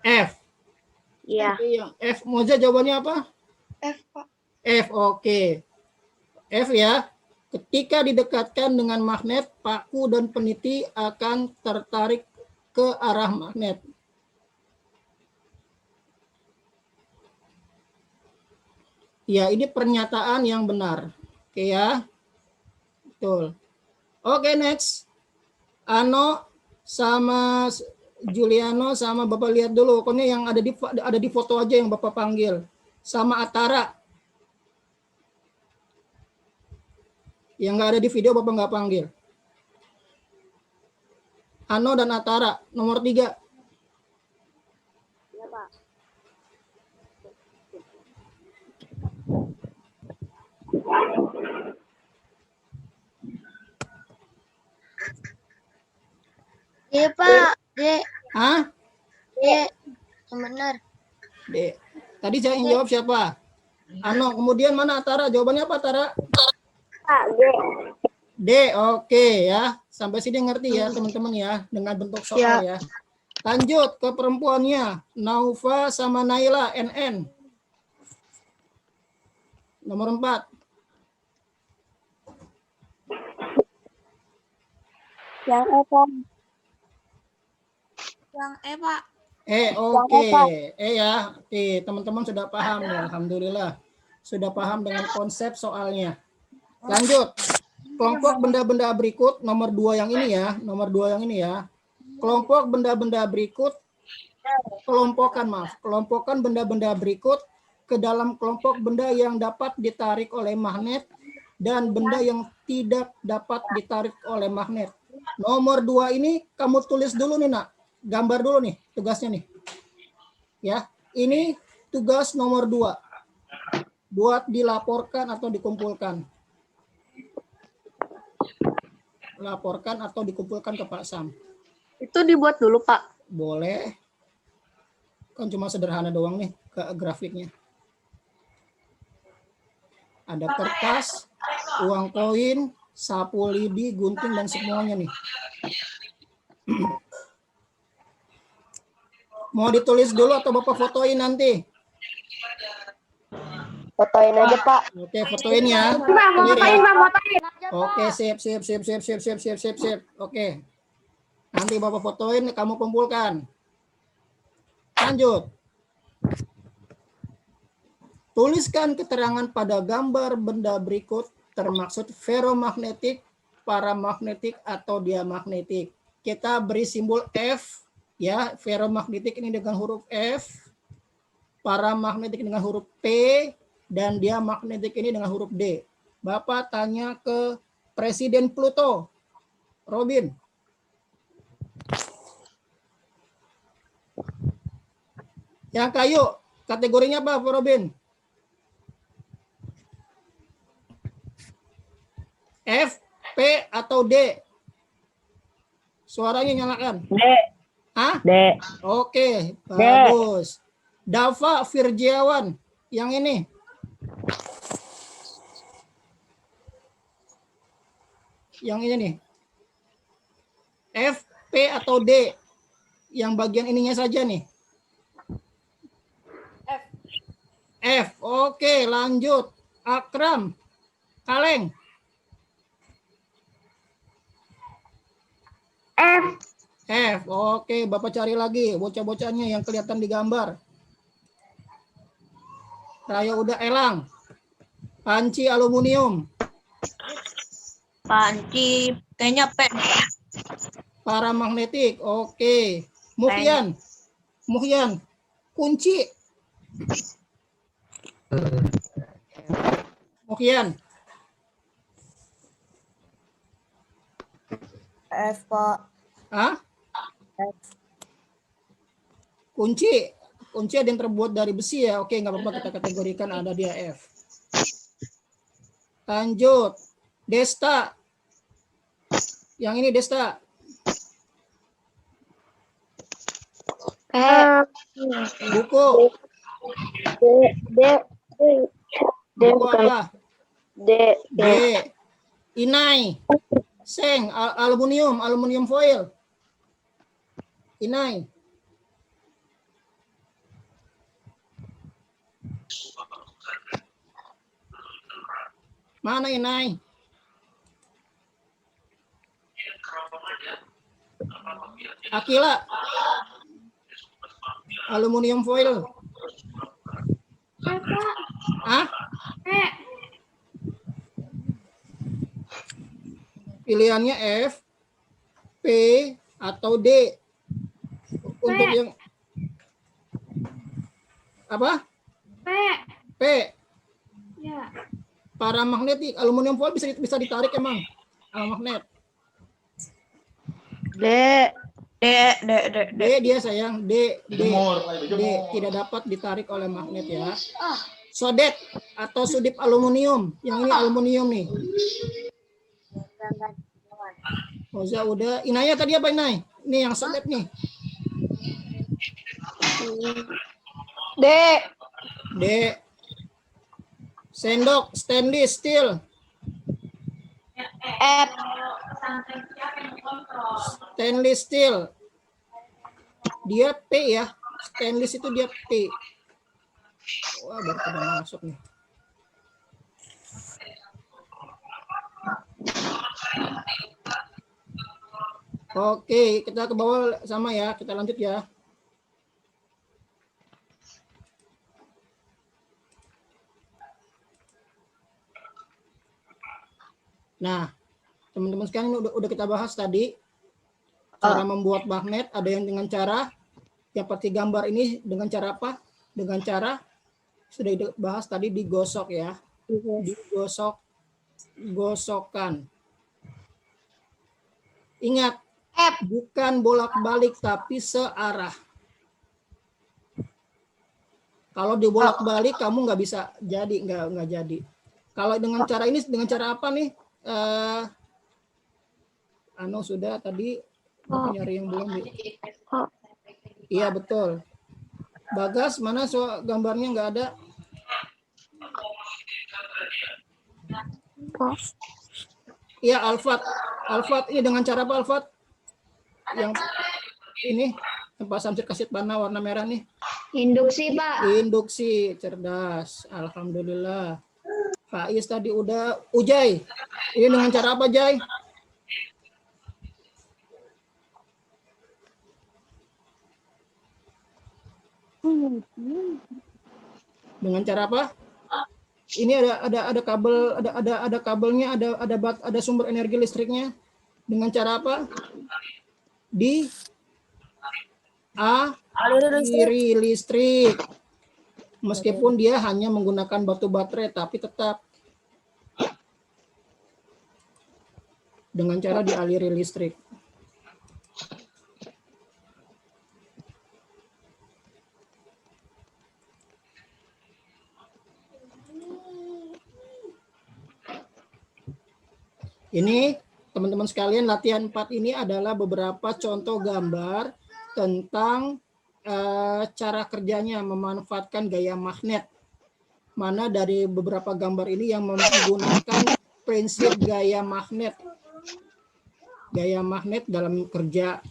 F. Iya. Oke, yang F. Moza jawabannya apa? F, Pak. F, oke. F ya. Ketika didekatkan dengan magnet, paku dan peniti akan tertarik ke arah magnet. Ya, ini pernyataan yang benar. Oke ya. Betul. Oke, next. Ano sama Juliano sama Bapak lihat dulu. Pokoknya yang ada di foto aja yang Bapak panggil. Sama Atara. Yang nggak ada di video Bapak nggak panggil. Ano dan Atara, nomor 3. Iya, Pak. D, Pak. D. Hah? D. Yang benar. D. Tadi saya yang jawab siapa? Ano, kemudian mana Atara? Jawabannya apa Atara? Pak, D. D, oke ya. Sampai sini ngerti ya teman-teman ya dengan bentuk soal ya. Lanjut ke perempuannya. Naufa sama Naila, NN. Nomor 4. Yang E, Pak. Yang Pak. Oke. Ya. Oke, teman-teman sudah paham ya. Alhamdulillah. Sudah paham dengan konsep soalnya. Lanjut. Kelompok benda-benda berikut nomor 2 yang ini ya. Nomor 2 yang ini ya. Kelompok benda-benda berikut kelompokkan benda-benda berikut ke dalam kelompok benda yang dapat ditarik oleh magnet dan benda yang tidak dapat ditarik oleh magnet. Nomor 2 ini kamu tulis dulu nih, Nak. Gambar dulu nih tugasnya nih. Ya, ini tugas nomor 2. Buat dilaporkan atau dikumpulkan. Laporkan atau dikumpulkan ke Pak Sam. Itu dibuat dulu, Pak. Boleh. Kan cuma sederhana doang nih ke grafiknya. Ada kertas, uang koin, sapu lidi, gunting, dan semuanya nih. Mau ditulis dulu atau Bapak fotoin nanti? Fotoin aja, Pak. Oke, fotoin ya. Fotoin. Oke, sip. Oke. Nanti Bapak fotoin, kamu kumpulkan. Lanjut. Tuliskan keterangan pada gambar benda berikut termaksud ferromagnetik, paramagnetik, atau diamagnetik. Kita beri simbol F, ya, ferromagnetik ini dengan huruf F, paramagnetik dengan huruf P, dan diamagnetik ini dengan huruf D. Bapak tanya ke Presiden Pluto, Robin. Yang kayu, kategorinya apa, Robin? F, P, atau D? Suaranya nyalakan. D. Hah? D. Oke, bagus. Dava Firjiawan, yang ini. Yang ini nih. F, P, atau D? Yang bagian ininya saja nih. F. Oke, lanjut. Akram, Kaleng. F. Oke, Bapak cari lagi bocah-bocahnya yang kelihatan di gambar. Raya udah Elang. Panci aluminium. Panci, kayaknya P. Paramagnetik. Oke. Muhyan. Kunci. Muhyan. F, Pak. Hah? Kunci ada yang terbuat dari besi ya. Oke, nggak apa-apa, kita kategorikan ada dia F. Lanjut. Desta. Yang ini Desta. Buku. Buku apa? D. Inai. Seng, aluminium foil. Inai. Mana Inai? Akila. Aluminium foil. Ah? Pilihannya F, P, atau D. Untuk yang apa? P. Ya. Paramagnetik. Aluminium foil bisa ditarik emang sama magnet. D. Dia sayang. D. Tidak dapat ditarik oleh magnet ya. Sodet atau sudip aluminium. Yang ini aluminium nih. Oza udah. Inaya tadi apa Inai? Ini yang sodet nih. D. Sendok stainless steel. F. Stainless steel. Dia P ya. Stainless itu dia P. Wah, baru pada masuk nih. Oke, kita ke bawah sama ya. Kita lanjut ya. Nah, teman-teman sekalian udah kita bahas tadi cara membuat magnet. Ada yang dengan cara yang seperti gambar ini dengan cara apa? Dengan cara sudah dibahas tadi digosok ya, gosokkan. Ingat, bukan bolak-balik tapi searah. Kalau dibolak-balik kamu nggak bisa jadi, nggak jadi. Kalau dengan cara ini, dengan cara apa nih? Sudah tadi nyari yang belum. Iya betul. Bagas mana gambarnya nggak ada? Iya Alfat ini dengan cara apa Alfat? Yang ini Pak Samsir kasih warna merah nih. Induksi Pak. Induksi, cerdas. Alhamdulillah. Faiz tadi udah. Ujai, ini dengan cara apa Jai? Dengan cara apa? Ini ada kabel, ada kabelnya, ada sumber energi listriknya. Dengan cara apa? Aliri listrik. Meskipun dia hanya menggunakan batu baterai, tapi tetap dengan cara dialiri listrik. Ini teman-teman sekalian, latihan 4 ini adalah beberapa contoh gambar tentang cara kerjanya memanfaatkan gaya magnet. Mana dari beberapa gambar ini yang menggunakan prinsip gaya magnet. Gaya magnet dalam kerja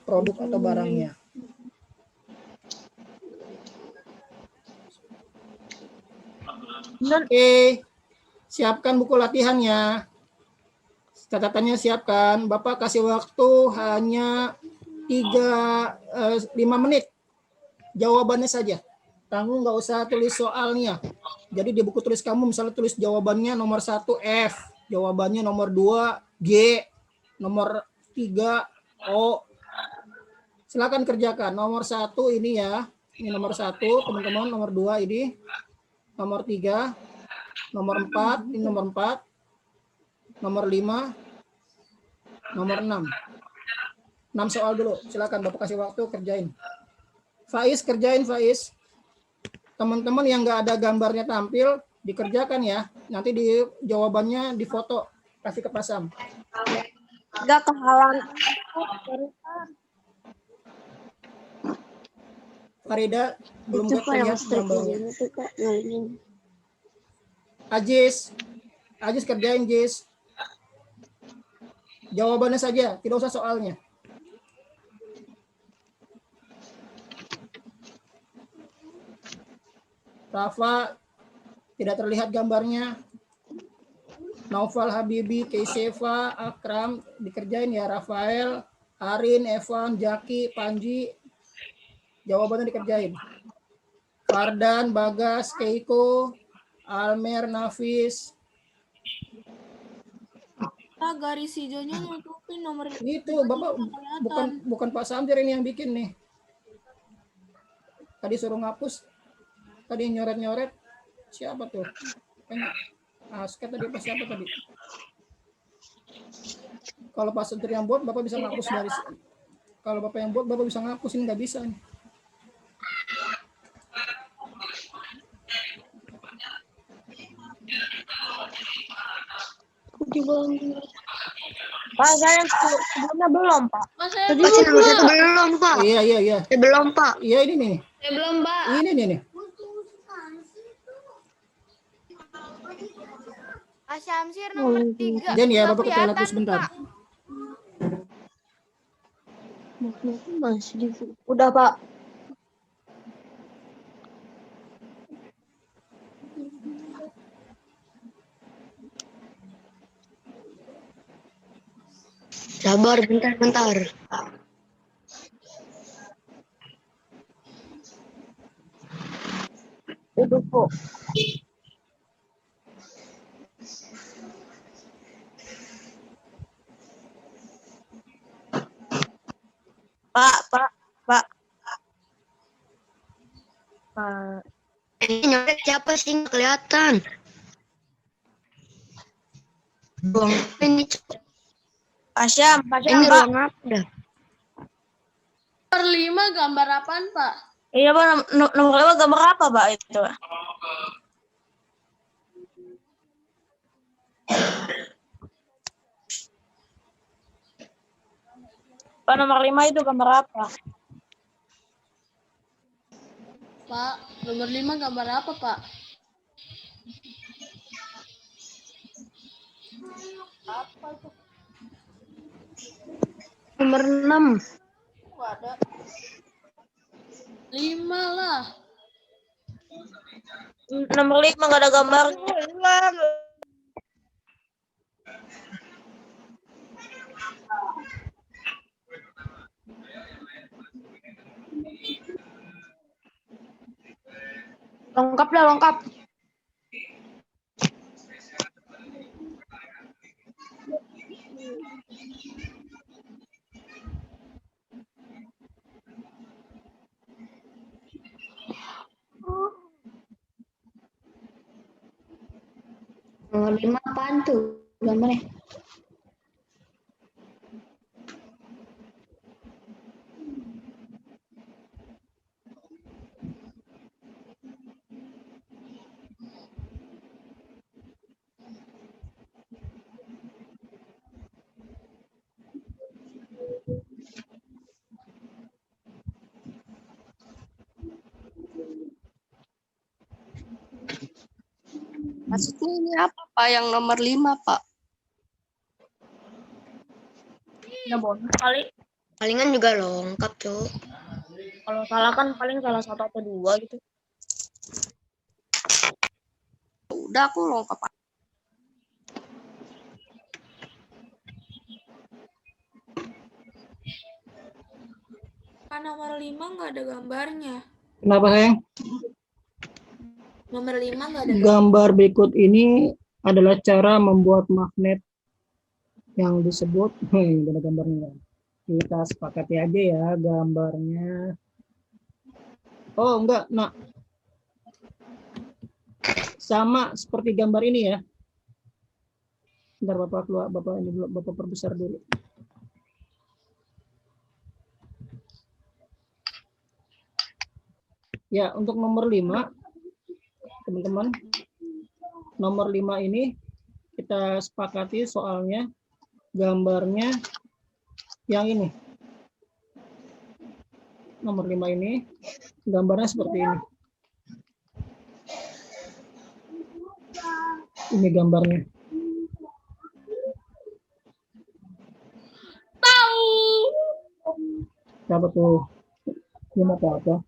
produk atau barangnya. Oke, siapkan buku latihannya. Catatannya siapkan. Bapak kasih waktu hanya 5 menit. Jawabannya saja. Kamu nggak usah tulis soalnya. Jadi di buku tulis kamu misalnya tulis jawabannya nomor 1 F, jawabannya nomor 2 G, nomor 3 O. Silakan kerjakan. Nomor 1 ini ya. Ini nomor 1, teman-teman. Nomor 2 ini. Nomor 3. Nomor 4, ini nomor 4. Nomor 5. Nomor 6. 6 soal dulu. Silakan Bapak kasih waktu kerjain. Faiz kerjain Faiz. Teman-teman yang nggak ada gambarnya tampil dikerjakan ya. Nanti di jawabannya difoto kasih ke Pasam. Enggak kehalang. Farida belum terlihat gambarnya. Ajis kerjain Jis. Jawabannya saja, tidak usah soalnya. Rafa tidak terlihat gambarnya. Naufal Habibi, Keiseva, Akram, dikerjain ya. Rafael, Arin, Evan, Jaki, Panji, jawabannya dikerjain. Fardan, Bagas, Keiko, Almer, Nafis. Garis hijaunya nutupin nomor Itu Bapak bukan Pak Samdir ini yang bikin nih. Tadi suruh ngapus. Tadi nyoret-nyoret. Siapa tuh? Aska tadi apa siapa tadi? Kalau Pak Samdir yang buat Bapak bisa ngapus dari sini. Kalau Bapak yang buat Bapak bisa ngapus, ini nggak bisa nih. Pak, saya sebelumnya belum, Pak. Tadi belum, Pak. Iya. Belum, Pak. Iya ini nih. Belum, Pak. Ini nih. Pak Syamsir nomor 3. Dan ya Bapak ke toilet sebentar. Udah, Pak. Sabar, bentar. Udah, kok. Pak. Ini nyoret siapa sih? Nggak kelihatan. Ruang ini Pak Syam, ini Pak. ruang apa dah? Nomor 5 gambar apaan, Pak? Iya, Pak. Nomor 5 gambar apa, Pak, itu? Pak, nomor 5 itu gambar apa? Pak, nomor 5 gambar apa, Pak? Nomor 6. Ada 5 lah. Nomor 5 nggak ada gambar. Lengkap. Nomor 5 apaan tuh? Gambarnya. Maksudnya ini apa, Pak? Yang nomor 5, Pak? Ya bonus kali. Palingan juga lengkap, Cok. Kalau salah kan paling salah 1 atau 2 gitu. Udah aku lengkap. Pak, nomor 5 nggak ada gambarnya. Kenapa, sayang? Nomor 5 nggak ada Gambar berikut ini adalah cara membuat magnet yang disebut, ini ada gambarnya. Kita sepakati aja ya gambarnya. Oh, enggak, nah. Sama seperti gambar ini ya. Bentar Bapak keluar, Bapak ini dulu, Bapak perbesar dulu. Ya, untuk nomor 5 teman-teman, nomor 5 ini kita sepakati soalnya gambarnya yang ini. Nomor 5 ini gambarnya seperti ini. Ini gambarnya. Tahu. Siapa tuh? Ini apa?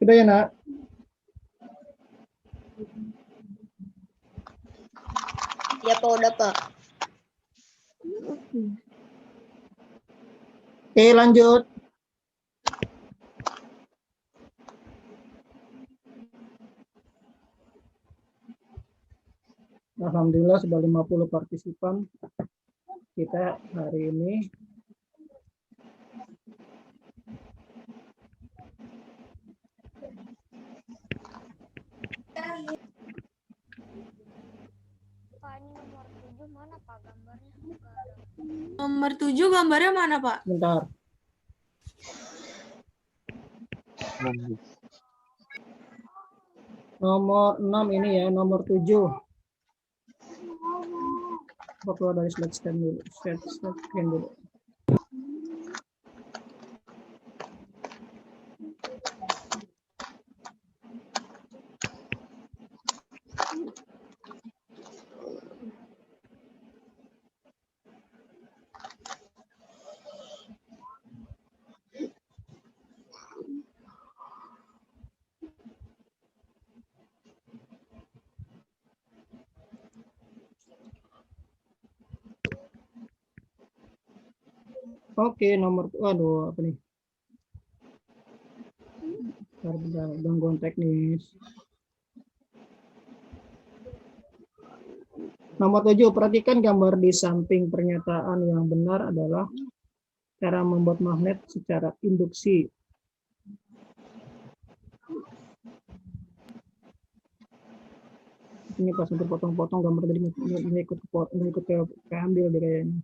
Sudah ya, Nak? Ya Pak, udah Pak. Oke, lanjut. Alhamdulillah sudah 50 partisipan kita hari ini. Pak, ini nomor 7 mana Pak gambarnya? Nggak ada. Nomor 7 gambarnya mana, Pak? Bentar. Nomor 6 ini ya, nomor 7. Coba keluar dari slide scan dulu. Slide scan dulu. Oke, nomor, waduh, apa nih? Bentar, gangguan teknis. Nomor 7, perhatikan gambar di samping pernyataan yang benar adalah cara membuat magnet secara induksi. Ini pas untuk potong-potong gambar tadi nggak ikut ke ambil deh kayaknya.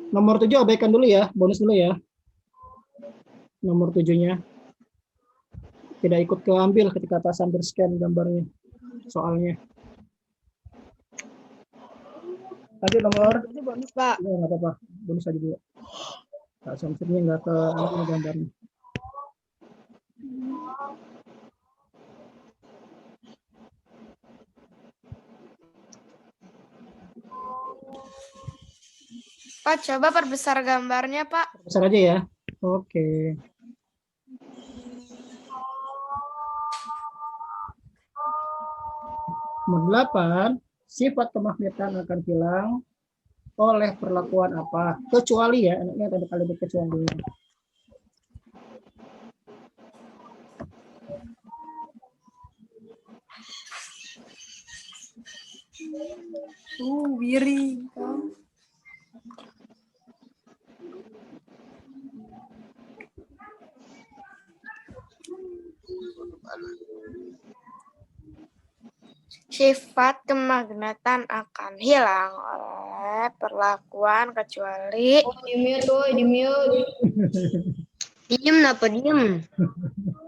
Nomor 7 abaikan dulu ya, bonus dulu ya. Nomor 7-nya tidak ikut keambil ketika pas hampir scan gambarnya, soalnya. Lanjut nomor. Itu bonus Pak. Ya, nggak apa-apa, bonus aja dulu. Pak Samsirnya nggak keambil gambarnya. Pak, coba perbesar gambarnya, Pak. Besar aja ya. Oke. Nomor 8, sifat kemagnetan akan hilang oleh perlakuan apa? Kecuali ya, enaknya ada kalimat kecuali. Wiri. Sifat kemagnetan akan hilang oleh perlakuan kecuali Diem apa diem?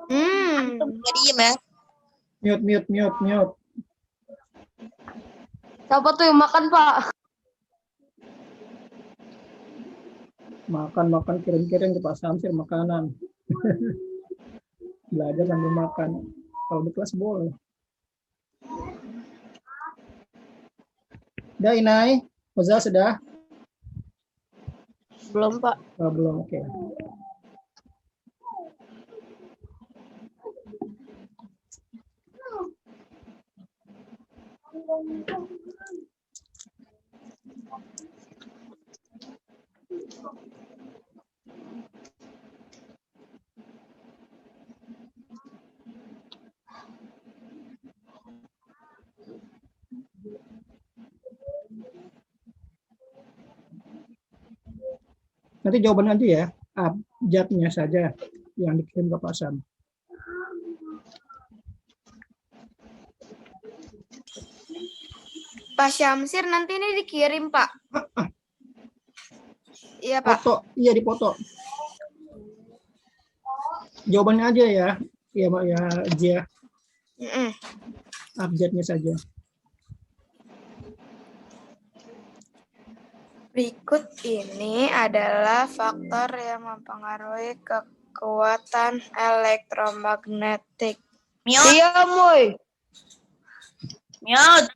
Diem ya. Mute. Siapa tuh yang makan, Pak? Makan kirim-kirim ke Pak Samsir makanan. Belajar sambil makan. Kalau di kelas boleh. Udah Inai? Moza sudah? Belum, Pak. Oh, belum, oke. Nanti jawabannya aja ya, abjadnya saja yang dikirim ke Pak Sam. Pak Syamsir nanti ini dikirim, Pak. Iya, Pak. Foto, iya dipoto. Jawabannya aja ya, iya Pak ya, Jia. Abjadnya saja. Berikut ini adalah faktor yang mempengaruhi kekuatan elektromagnetik. Diam, woi. Mute.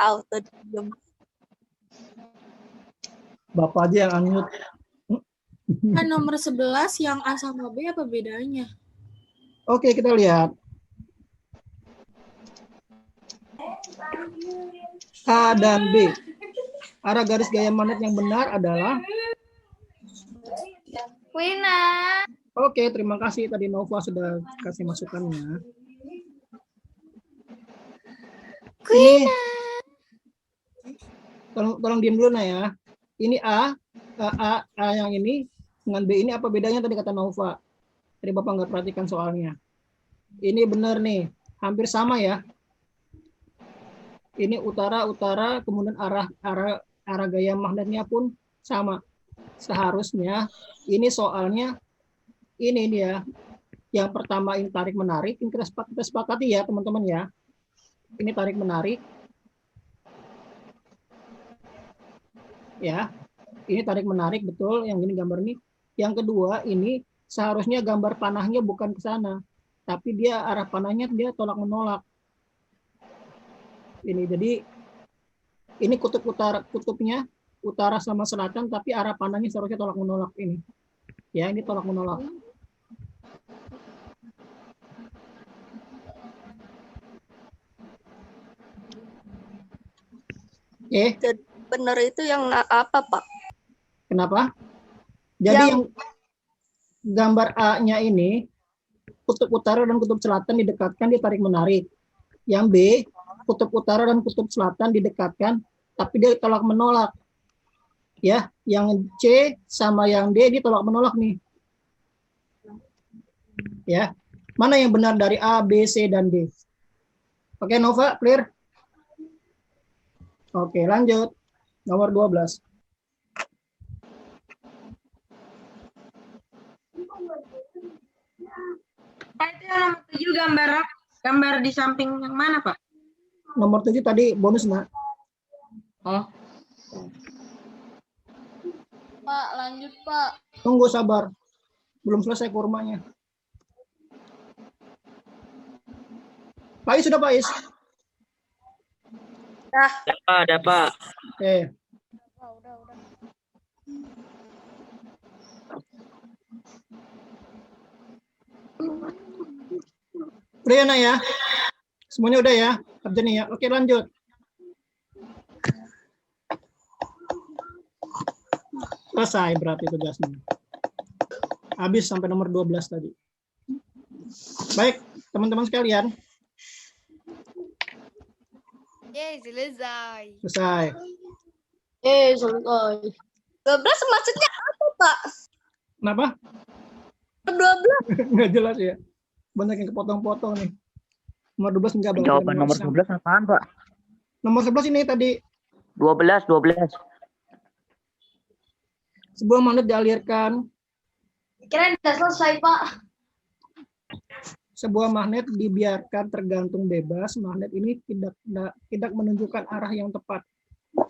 Auto diem. Bapak aja yang unmute. Kan nomor 11 yang A sama B apa bedanya? Oke, kita lihat. A dan B. Arah garis gaya magnet yang benar adalah Wina. Oke, terima kasih tadi Nova sudah kasih masukannya. Ini tolong diam dulu ya. Ini A yang ini dengan B ini apa bedanya tadi kata Nova? Tadi Bapak nggak perhatikan soalnya. Ini benar nih, hampir sama ya. Ini utara, kemudian arah gaya magnetnya pun sama. Seharusnya ini soalnya ini dia. Yang pertama ini tarik menarik, ini kita sepakati ya teman-teman ya. Ini tarik menarik. Ya. Ini tarik menarik betul, yang ini gambar ini. Yang kedua ini seharusnya gambar panahnya bukan ke sana, tapi dia arah panahnya dia tolak menolak. Ini jadi ini kutub utara, kutubnya utara sama selatan, tapi arah panahnya seharusnya tolak menolak ini. Ya, ini tolak menolak. Oke. Jadi benar itu yang apa, Pak? Kenapa? Jadi yang gambar A-nya ini kutub utara dan kutub selatan didekatkan, ditarik menarik. Yang B, kutub utara dan kutub selatan didekatkan, tapi dia tolak menolak. Ya, yang C sama yang D ini tolak menolak nih. Ya, mana yang benar dari A, B, C, dan D? Oke, Nova, clear? Oke, lanjut. Nomor 12. Pak, itu yang nomor 7 gambar di samping yang mana, Pak? Nomor 7 tadi bonus, Nak. Oh. Pak, lanjut, Pak. Tunggu sabar. Belum selesai kurmanya. Pak Is sudah, Pak Is? Ada Pak. Oke. Udah. Udah ya, Nak ya? Semuanya udah ya? Kerjanya ya? Oke, lanjut. Selesai berarti tugasnya. Habis sampai nomor 12 tadi. Baik, teman-teman sekalian. Yeay, selesai. Selesai. Selesai. 12 maksudnya apa, Pak? Kenapa? 12. Nggak jelas ya. Banyak yang kepotong-potong nih. Nomor 12 enggak. Jawaban nomor 12 apaan, Pak? Nomor 11 ini tadi. 12. Sebuah magnet dialirkan. Kirain udah selesai, Pak. Sebuah magnet dibiarkan tergantung bebas. Magnet ini tidak menunjukkan arah yang tepat.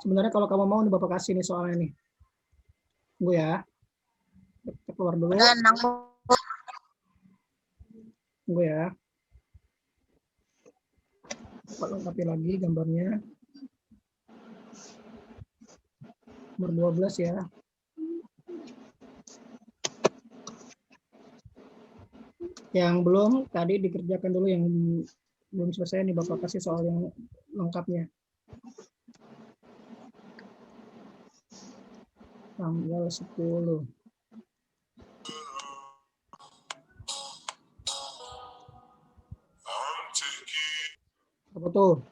Sebenarnya kalau kamu mau nih Bapak kasih nih soalnya nih. Tunggu ya. Kita keluar dulu. Tunggu ya. Bapak lengkapi lagi gambarnya. Nomor 12 ya. Yang belum tadi dikerjakan dulu, yang belum selesai nih Bapak kasih soal yang lengkapnya. Tanggal 10. Apa tuh?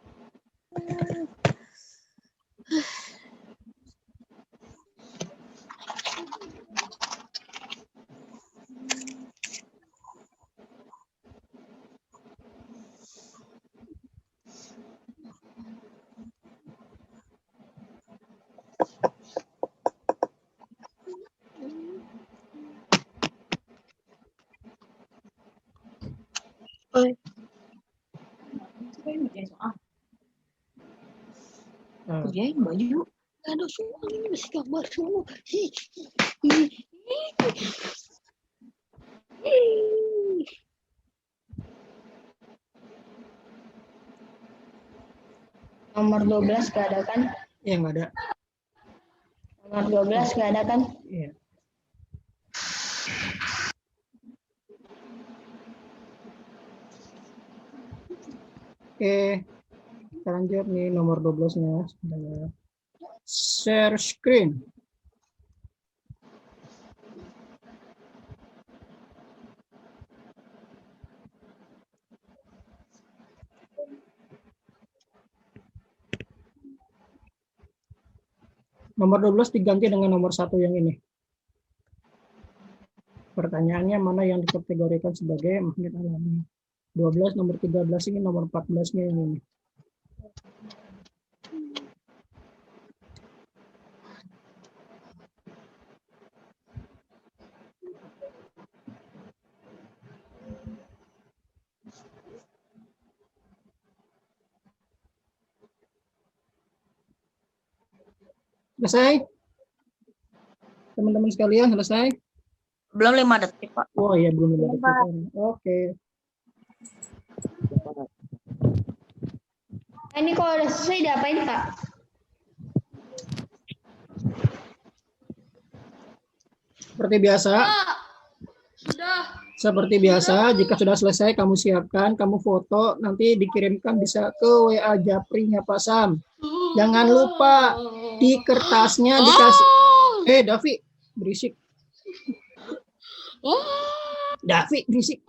Kerjain baju. Gak ada soal ini masih gambar semua. Nomor 12 gak ada kan? Iya, nggak ada. Nomor 12 gak ada kan? Iya. Oke, kita lanjut nih nomor 12-nya. Sebentar. Share screen. Nomor 12 diganti dengan nomor 1 yang ini. Pertanyaannya mana yang dikategorikan sebagai magnet alami? 12, nomor 13 ini, nomor 14-nya yang ini. Selesai? Teman-teman sekalian, selesai? Belum 5 detik, Pak. Oh iya, belum ada. Oke. Ini kalau udah selesai diapain, Pak? Seperti biasa. Seperti biasa, jika sudah selesai kamu siapkan, kamu foto, nanti dikirimkan bisa ke WA Japri-nya Pak Sam. Jangan lupa di kertasnya dikasih. Davi, berisik. Davi, berisik.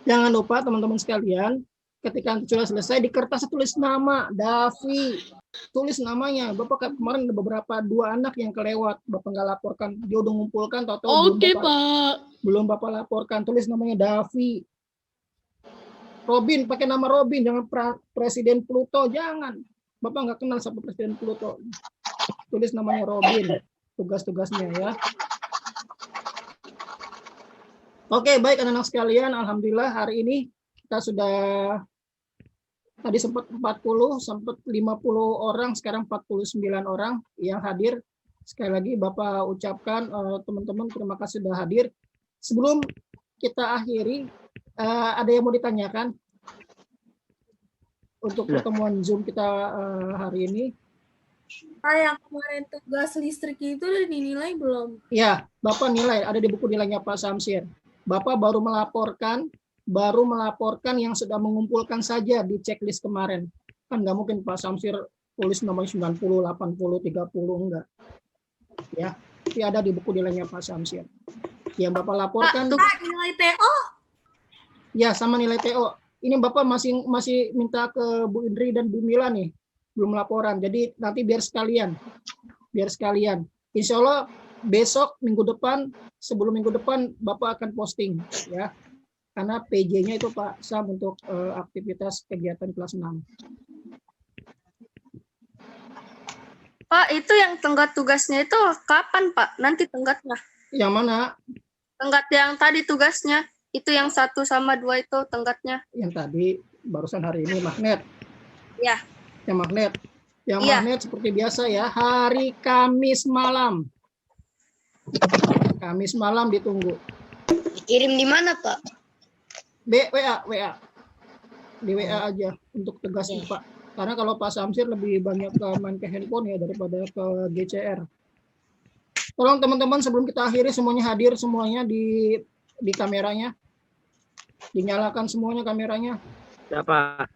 Jangan lupa teman-teman sekalian, ketika sudah selesai di kertas tulis nama Davi. Tulis namanya. Bapak kemarin ada beberapa 2 anak yang kelewat. Bapak nggak laporkan. Dia udah ngumpulkan. Oke, Pak. Belum Bapak laporkan. Tulis namanya Davi. Robin, pakai nama Robin. Jangan Presiden Pluto. Jangan. Bapak nggak kenal sama Presiden Pluto. Tulis namanya Robin. Tugas-tugasnya ya. Oke, baik anak-anak sekalian. Alhamdulillah hari ini kita sudah tadi sempat 40, sempat 50 orang, sekarang 49 orang yang hadir. Sekali lagi Bapak ucapkan teman-teman terima kasih sudah hadir. Sebelum kita akhiri, ada yang mau ditanyakan untuk pertemuan Zoom kita hari ini? Pak, yang kemarin tugas listrik itu udah dinilai belum? Ya, Bapak nilai, ada di buku nilainya Pak Samsir. Bapak baru melaporkan yang sudah mengumpulkan saja di checklist kemarin. Kan nggak mungkin Pak Samsir tulis namanya 90, 80, 30, enggak. Ya, tapi ada di buku nilainya Pak Samsir. Yang Bapak laporkan. Pak, nilai TO? Ya, sama nilai TO. Ini Bapak masih minta ke Bu Indri dan Bu Mila nih, belum laporan. Jadi nanti biar sekalian. Insya Allah besok minggu depan, sebelum minggu depan Bapak akan posting ya. Karena PJ-nya itu Pak Sam untuk aktivitas kegiatan kelas 6. Pak, itu yang tenggat tugasnya itu kapan, Pak? Nanti tenggatnya. Yang mana? Tenggat yang tadi tugasnya. Itu yang 1 sama 2 itu tenggatnya. Yang tadi barusan hari ini magnet. Ya. Yang magnet. Yang Iya. magnet seperti biasa ya, hari Kamis malam. Kamis malam ditunggu. Kirim di mana, Pak? WA. Di WA aja untuk tugas Pak. Karena kalau Pak Samsir lebih banyak main ke handphone ya daripada ke GCR. Tolong teman-teman sebelum kita akhiri semuanya hadir semuanya di kameranya. Dinyalakan semuanya kameranya. Siapa?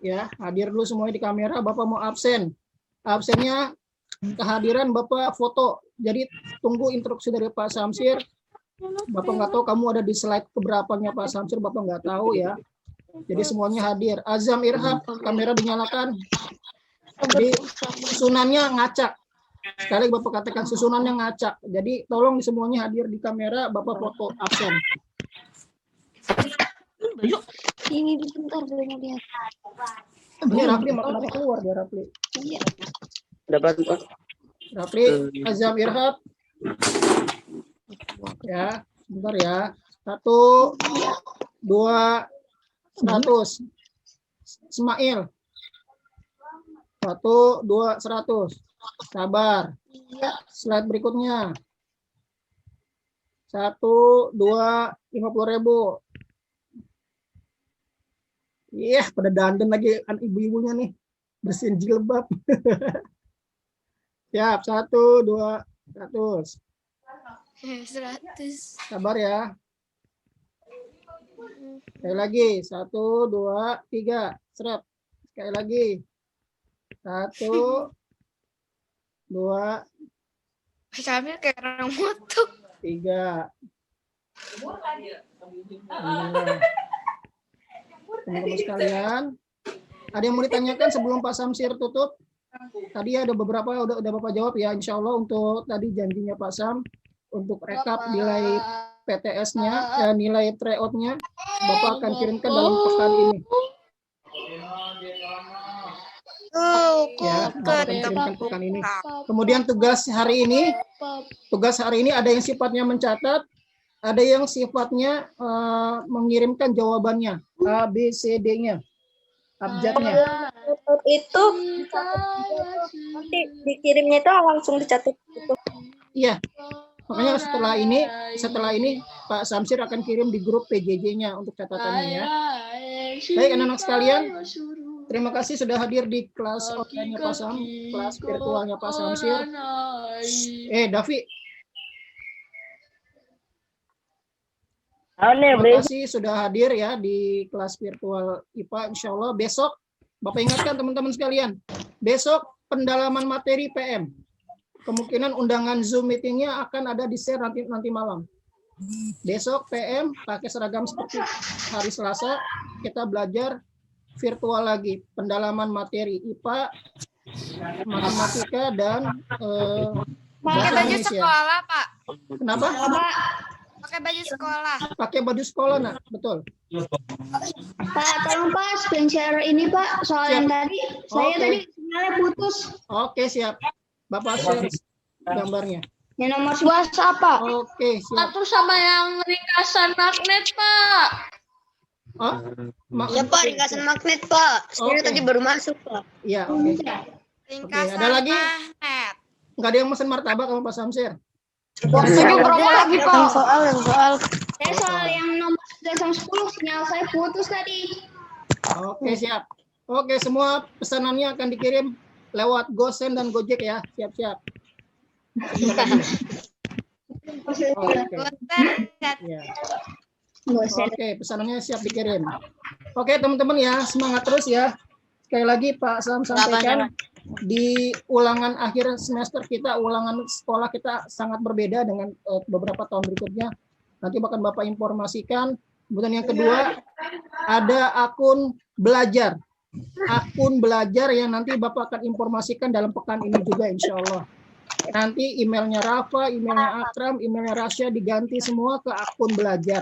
Ya, hadir dulu semuanya di kamera. Bapak mau absen. Absennya kehadiran Bapak foto. Jadi tunggu instruksi dari Pak Samsir. Bapak nggak tahu kamu ada di slide keberapanya Pak Samsir, Bapak nggak tahu ya. Jadi semuanya hadir. Azam Irhab, kamera dinyalakan. Jadi susunannya ngacak. Sekali Bapak katakan susunannya ngacak. Jadi tolong semuanya hadir di kamera, Bapak foto absen. Ini bentar belum lihat. Dia Rafli makan keluar dia Rafli. Dapat Pak. Rafli, Azam Irhab. Ya, sebentar ya. 1, 2, 100. Ismail. 1, 2, 100. Sabar. Slide berikutnya. 1, 2, 50.000. Iya, pada dandan lagi kan ibu-ibunya nih. Bersihin jilbab. Siap, 1, 2, 100. 100. Sabar ya. Sekali lagi. 1, 2, 3. Seret. Sekali lagi. 1, 2, Sambil kayak orang moto. 3. Alhamdulillah. Teman-teman sekalian, ada yang mau ditanyakan sebelum Pak Samsir tutup? Tadi ada beberapa udah Bapak jawab ya, insya Allah untuk tadi janjinya Pak Sam untuk rekap nilai PTS-nya, nilai tryout-nya Bapak akan kirimkan dalam pekan ini. Ya, Bapak akan kirimkan pekan ini. Kemudian tugas hari ini ada yang sifatnya mencatat, ada yang sifatnya mengirimkan jawabannya, A, B, C, D-nya, abjadnya. Itu nanti dikirimnya itu langsung dicatat gitu. Iya. Makanya setelah ini Pak Samsir akan kirim di grup PJJ-nya untuk catatannya ya. Baik anak-anak sekalian, terima kasih sudah hadir di kelas online-nya Pak Sam, kelas virtualnya Pak Samsir. Davi. Terima kasih sudah hadir ya di kelas virtual IPA. Insya Allah besok, Bapak ingatkan teman-teman sekalian, besok pendalaman materi PM. Kemungkinan undangan Zoom meetingnya akan ada di share nanti malam. Besok PM pakai seragam seperti hari Selasa, kita belajar virtual lagi, pendalaman materi IPA, matematika, dan Pakai baju sekolah, Pak. Kenapa? Pakai baju sekolah. Pakai baju sekolah, nak, betul. Pak, tolong Pak screen share ini Pak, soal yang tadi. Saya tadi sinyalnya putus. Oke, siap. Bapak share gambarnya. Yang nomor 11 Pak. Oke, siap. Atur sama yang ringkasan magnet, Pak. Oh, Ya Pak, ringkasan magnet Pak. Saya Oke. tadi baru masuk Pak. Iya, oke. Ringkasan ada lagi? magnet. Nggak ada yang mesen martabak sama Pak Samsir? Ada lagi, Pak. yang soal. Saya soal yang nomor 9 sama 10 sinyal saya putus tadi. Oke, siap. Oke, semua pesanannya akan dikirim lewat GoSend dan Gojek ya. Siap-siap. Oke. Ya. Oke, pesanannya siap dikirim. Oke, teman-teman ya, semangat terus ya. Sekali lagi Pak Sam sampaikan di ulangan akhir semester kita, ulangan sekolah kita sangat berbeda dengan beberapa tahun berikutnya. Nanti bahkan Bapak informasikan. Kemudian yang kedua, ada akun belajar. Akun belajar yang nanti Bapak akan informasikan dalam pekan ini juga insya Allah. Nanti emailnya Rafa, emailnya Akram, emailnya Rasya diganti semua ke akun belajar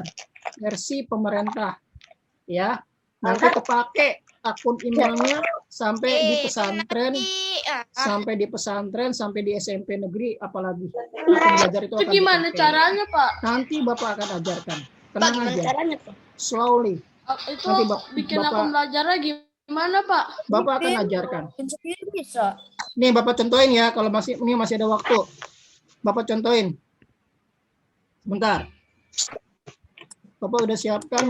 versi pemerintah. Ya, nanti kepake akun emailnya sampai di pesantren, sampai di SMP negeri, apalagi akun belajar itu akan Gimana dipakai. caranya, Pak? Nanti Bapak akan ajarkan. Pak, Tenang gimana aja, caranya Pak? slowly. Itu Nanti bikin Bapak- akun belajarnya gimana, Pak? Bapak akan ajarkan. Bisa. Nih Bapak contohin ya, kalau masih ada waktu. Bapak contohin. Bentar. Bapak udah siapkan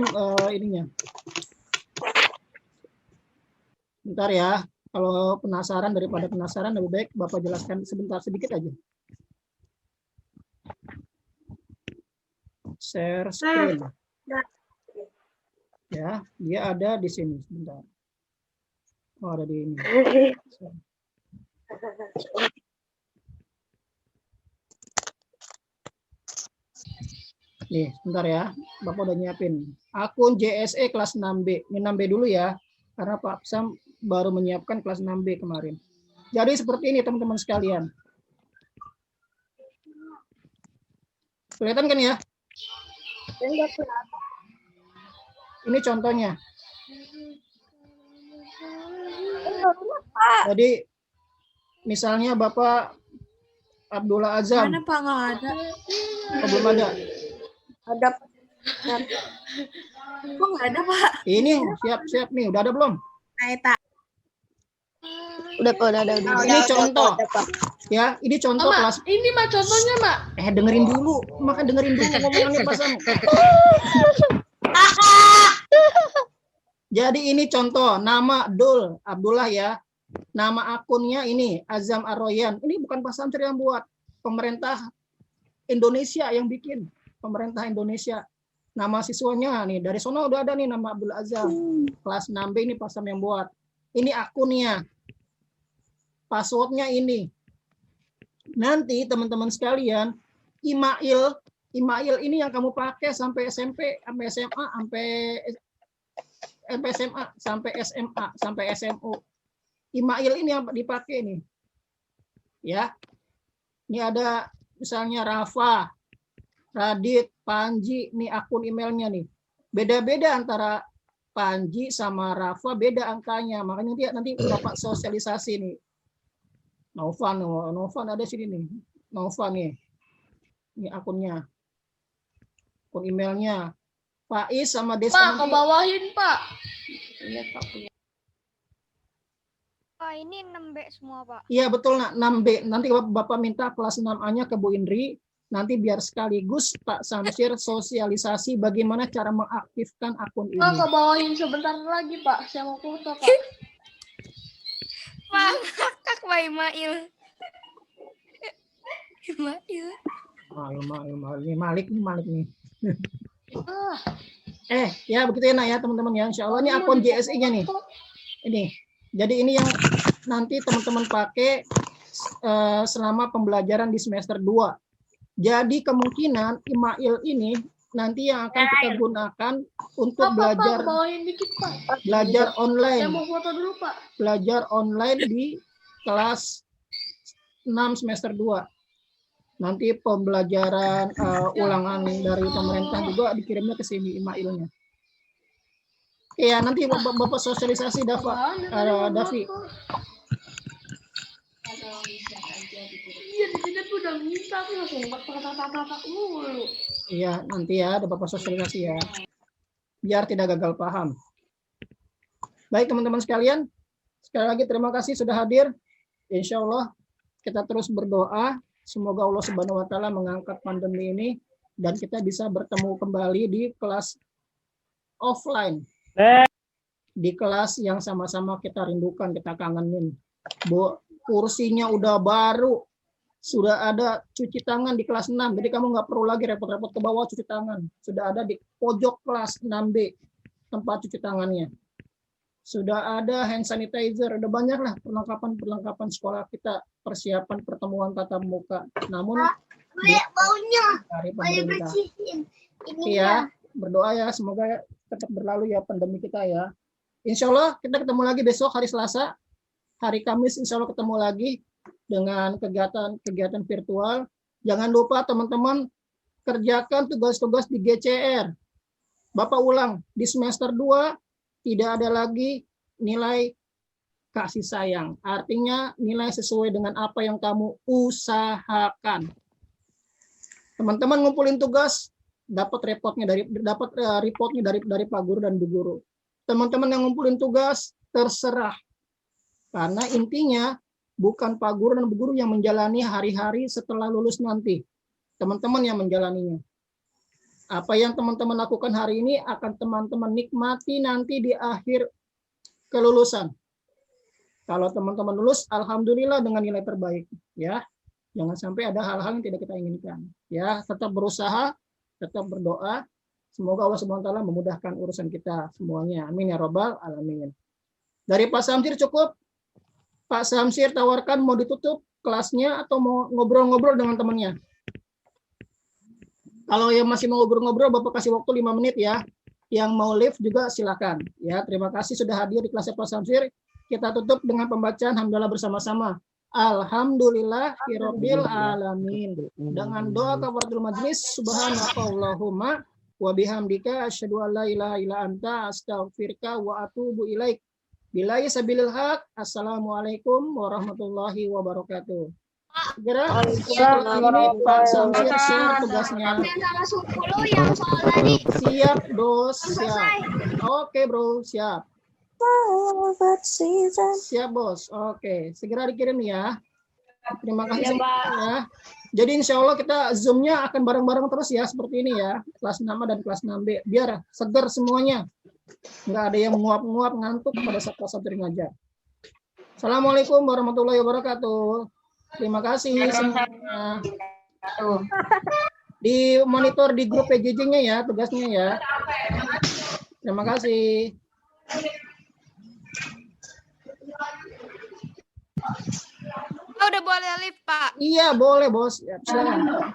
ininya. Bentar ya. Kalau penasaran, daripada penasaran lebih baik Bapak jelaskan sebentar sedikit aja. Share screen. Ya, dia ada di sini sebentar. Oh, ada di ini. Nih, sebentar ya. Bapak udah nyiapin. Akun JSE kelas 6B. Ini 6B dulu ya. Karena Pak Sam baru menyiapkan kelas 6B kemarin. Jadi seperti ini teman-teman sekalian. Kelihatan kan ya? Ini contohnya. Jadi misalnya Bapak Abdullah Azam. Mana Pak, nggak ada. Oh, belum ada. Ada. Kok nggak ada, Pak? Ini siap nih. Udah ada belum? Aeta. Udah Pak, udah. Ini contoh. Ya, ini contoh Mak, kelas. ini Mak contohnya, Mak. Dengerin dulu. Makan dengerin dulu ngomongannya Pak Sam. Jadi ini contoh nama Dul Abdullah ya. Nama akunnya ini Azam Arroyan. Ini bukan Pak Samsir yang buat. Pemerintah Indonesia yang bikin, pemerintah Indonesia. Nama siswanya nih, dari sono udah ada nih nama Abdul Azam. Kelas 6B ini Pak Sam yang buat. Ini akunnya. Passwordnya ini. Nanti teman-teman sekalian, email ini yang kamu pakai sampai SMP, sampai SMA, sampai SMA, sampai SMU. Email ini yang dipakai nih. Ya. Ini ada misalnya Rafa, Radit, Panji, nih akun emailnya nih. Beda-beda antara Panji sama Rafa, beda angkanya. Makanya nanti Bapak sosialisasi nih. Novan ada sini nih. Novan nih. Ini akunnya. Akun emailnya. Faiz sama Desa. Pak, ke bawahin, Pak. Iya, Pak. Punya. Pak, ini 6B semua, Pak. Iya, betul, nak. 6B. Nanti Bapak minta kelas 6A-nya ke Bu Indri. Nanti biar sekaligus Pak Samsir sosialisasi bagaimana cara mengaktifkan akun ini. Pak, ke bawahin sebentar lagi, Pak. Saya mau foto, Pak. Pak, ngakak Pak Imail. Imail. Ini Malik nih. Ya begitu ya, nak ya, teman-teman ya. Insya Allah ini akun JSI-nya nih. Ini. Jadi ini yang nanti teman-teman pakai selama pembelajaran di semester 2. Jadi kemungkinan email ini nanti yang akan kita gunakan untuk belajar online. Saya mau foto dulu, Pak. Belajar online di kelas 6 semester 2. Nanti pembelajaran ulangan dari pemerintah juga dikirimnya ke sini emailnya. Ya, nanti Bapak sosialisasi Davi. Iya, di sini tuh udah minta, tapi langsung kata mulu. Iya, nanti ya ada Bapak sosialisasi ya. Biar tidak gagal paham. Baik teman-teman sekalian, sekali lagi terima kasih sudah hadir. Insya Allah kita terus berdoa. Semoga Allah Subhanahu wa Ta'ala mengangkat pandemi ini dan kita bisa bertemu kembali di kelas offline. Di kelas yang sama-sama kita rindukan, kita kangenin. Bu, kursinya udah baru. Sudah ada cuci tangan di kelas 6. Jadi kamu nggak perlu lagi repot-repot ke bawah cuci tangan. Sudah ada di pojok kelas 6B tempat cuci tangannya. Sudah ada hand sanitizer, ada banyak lah perlengkapan sekolah kita, persiapan pertemuan tatap muka. Namun Baunya. dari pemerintah. Iya, berdoa ya semoga tetap berlalu ya pandemi kita ya. Insya Allah kita ketemu lagi besok hari Selasa, hari Kamis insya Allah ketemu lagi dengan kegiatan virtual. Jangan lupa teman-teman kerjakan tugas-tugas di GCR. Bapak ulang, di semester 2 tidak ada lagi nilai kasih sayang. Artinya nilai sesuai dengan apa yang kamu usahakan. Teman-teman ngumpulin tugas, dapat reportnya dari Pak Guru dan Bu Guru. Teman-teman yang ngumpulin tugas terserah. Karena intinya bukan Pak Guru dan Bu Guru yang menjalani hari-hari setelah lulus nanti. Teman-teman yang menjalaninya. Apa yang teman-teman lakukan hari ini akan teman-teman nikmati nanti di akhir kelulusan. Kalau teman-teman lulus, alhamdulillah dengan nilai terbaik, ya. Jangan sampai ada hal-hal yang tidak kita inginkan. Ya, tetap berusaha, tetap berdoa. Semoga Allah Subhanahu wa Ta'ala memudahkan urusan kita semuanya. Amin ya rabbal alamin. Dari Pak Samsir cukup. Pak Samsir tawarkan mau ditutup kelasnya atau mau ngobrol-ngobrol dengan temannya. Kalau yang masih mau ngobrol-ngobrol, Bapak kasih waktu 5 menit ya. Yang mau live juga silakan. Ya, terima kasih sudah hadir di kelasnya Pak Samsir. Kita tutup dengan pembacaan hamdalah bersama-sama. Alhamdulillahirabbil alamin. Dengan doa kafaratul majlis, subhanakallahumma wa bihamdika asyhadu an la ilaha illa anta astaghfiruka wa atubu ilaik. Billahi sabilil haq. Assalamualaikum warahmatullahi wabarakatuh. Segera ini Pak Samsir share tugasnya. Tanggal 10 yang soal tadi. Siap, Bro. Siap. Oke, Bro. Siap. Siap, Bos. Oke, segera dikirim ya. Terima kasih ya. Jadi insya Allah kita Zoom-nya akan bareng-bareng terus ya, seperti ini ya. Kelas 6 dan kelas 6B. Biar segar semuanya. Nggak ada yang menguap-nguap ngantuk pada saat kelas 1 ngajar. Assalamualaikum warahmatullahi wabarakatuh. Terima kasih semuanya. Tuh. Di monitor di grup PJJ-nya ya tugasnya ya. Terima kasih. Oh, udah boleh live, Pak. Iya boleh bos. Ya, silakan.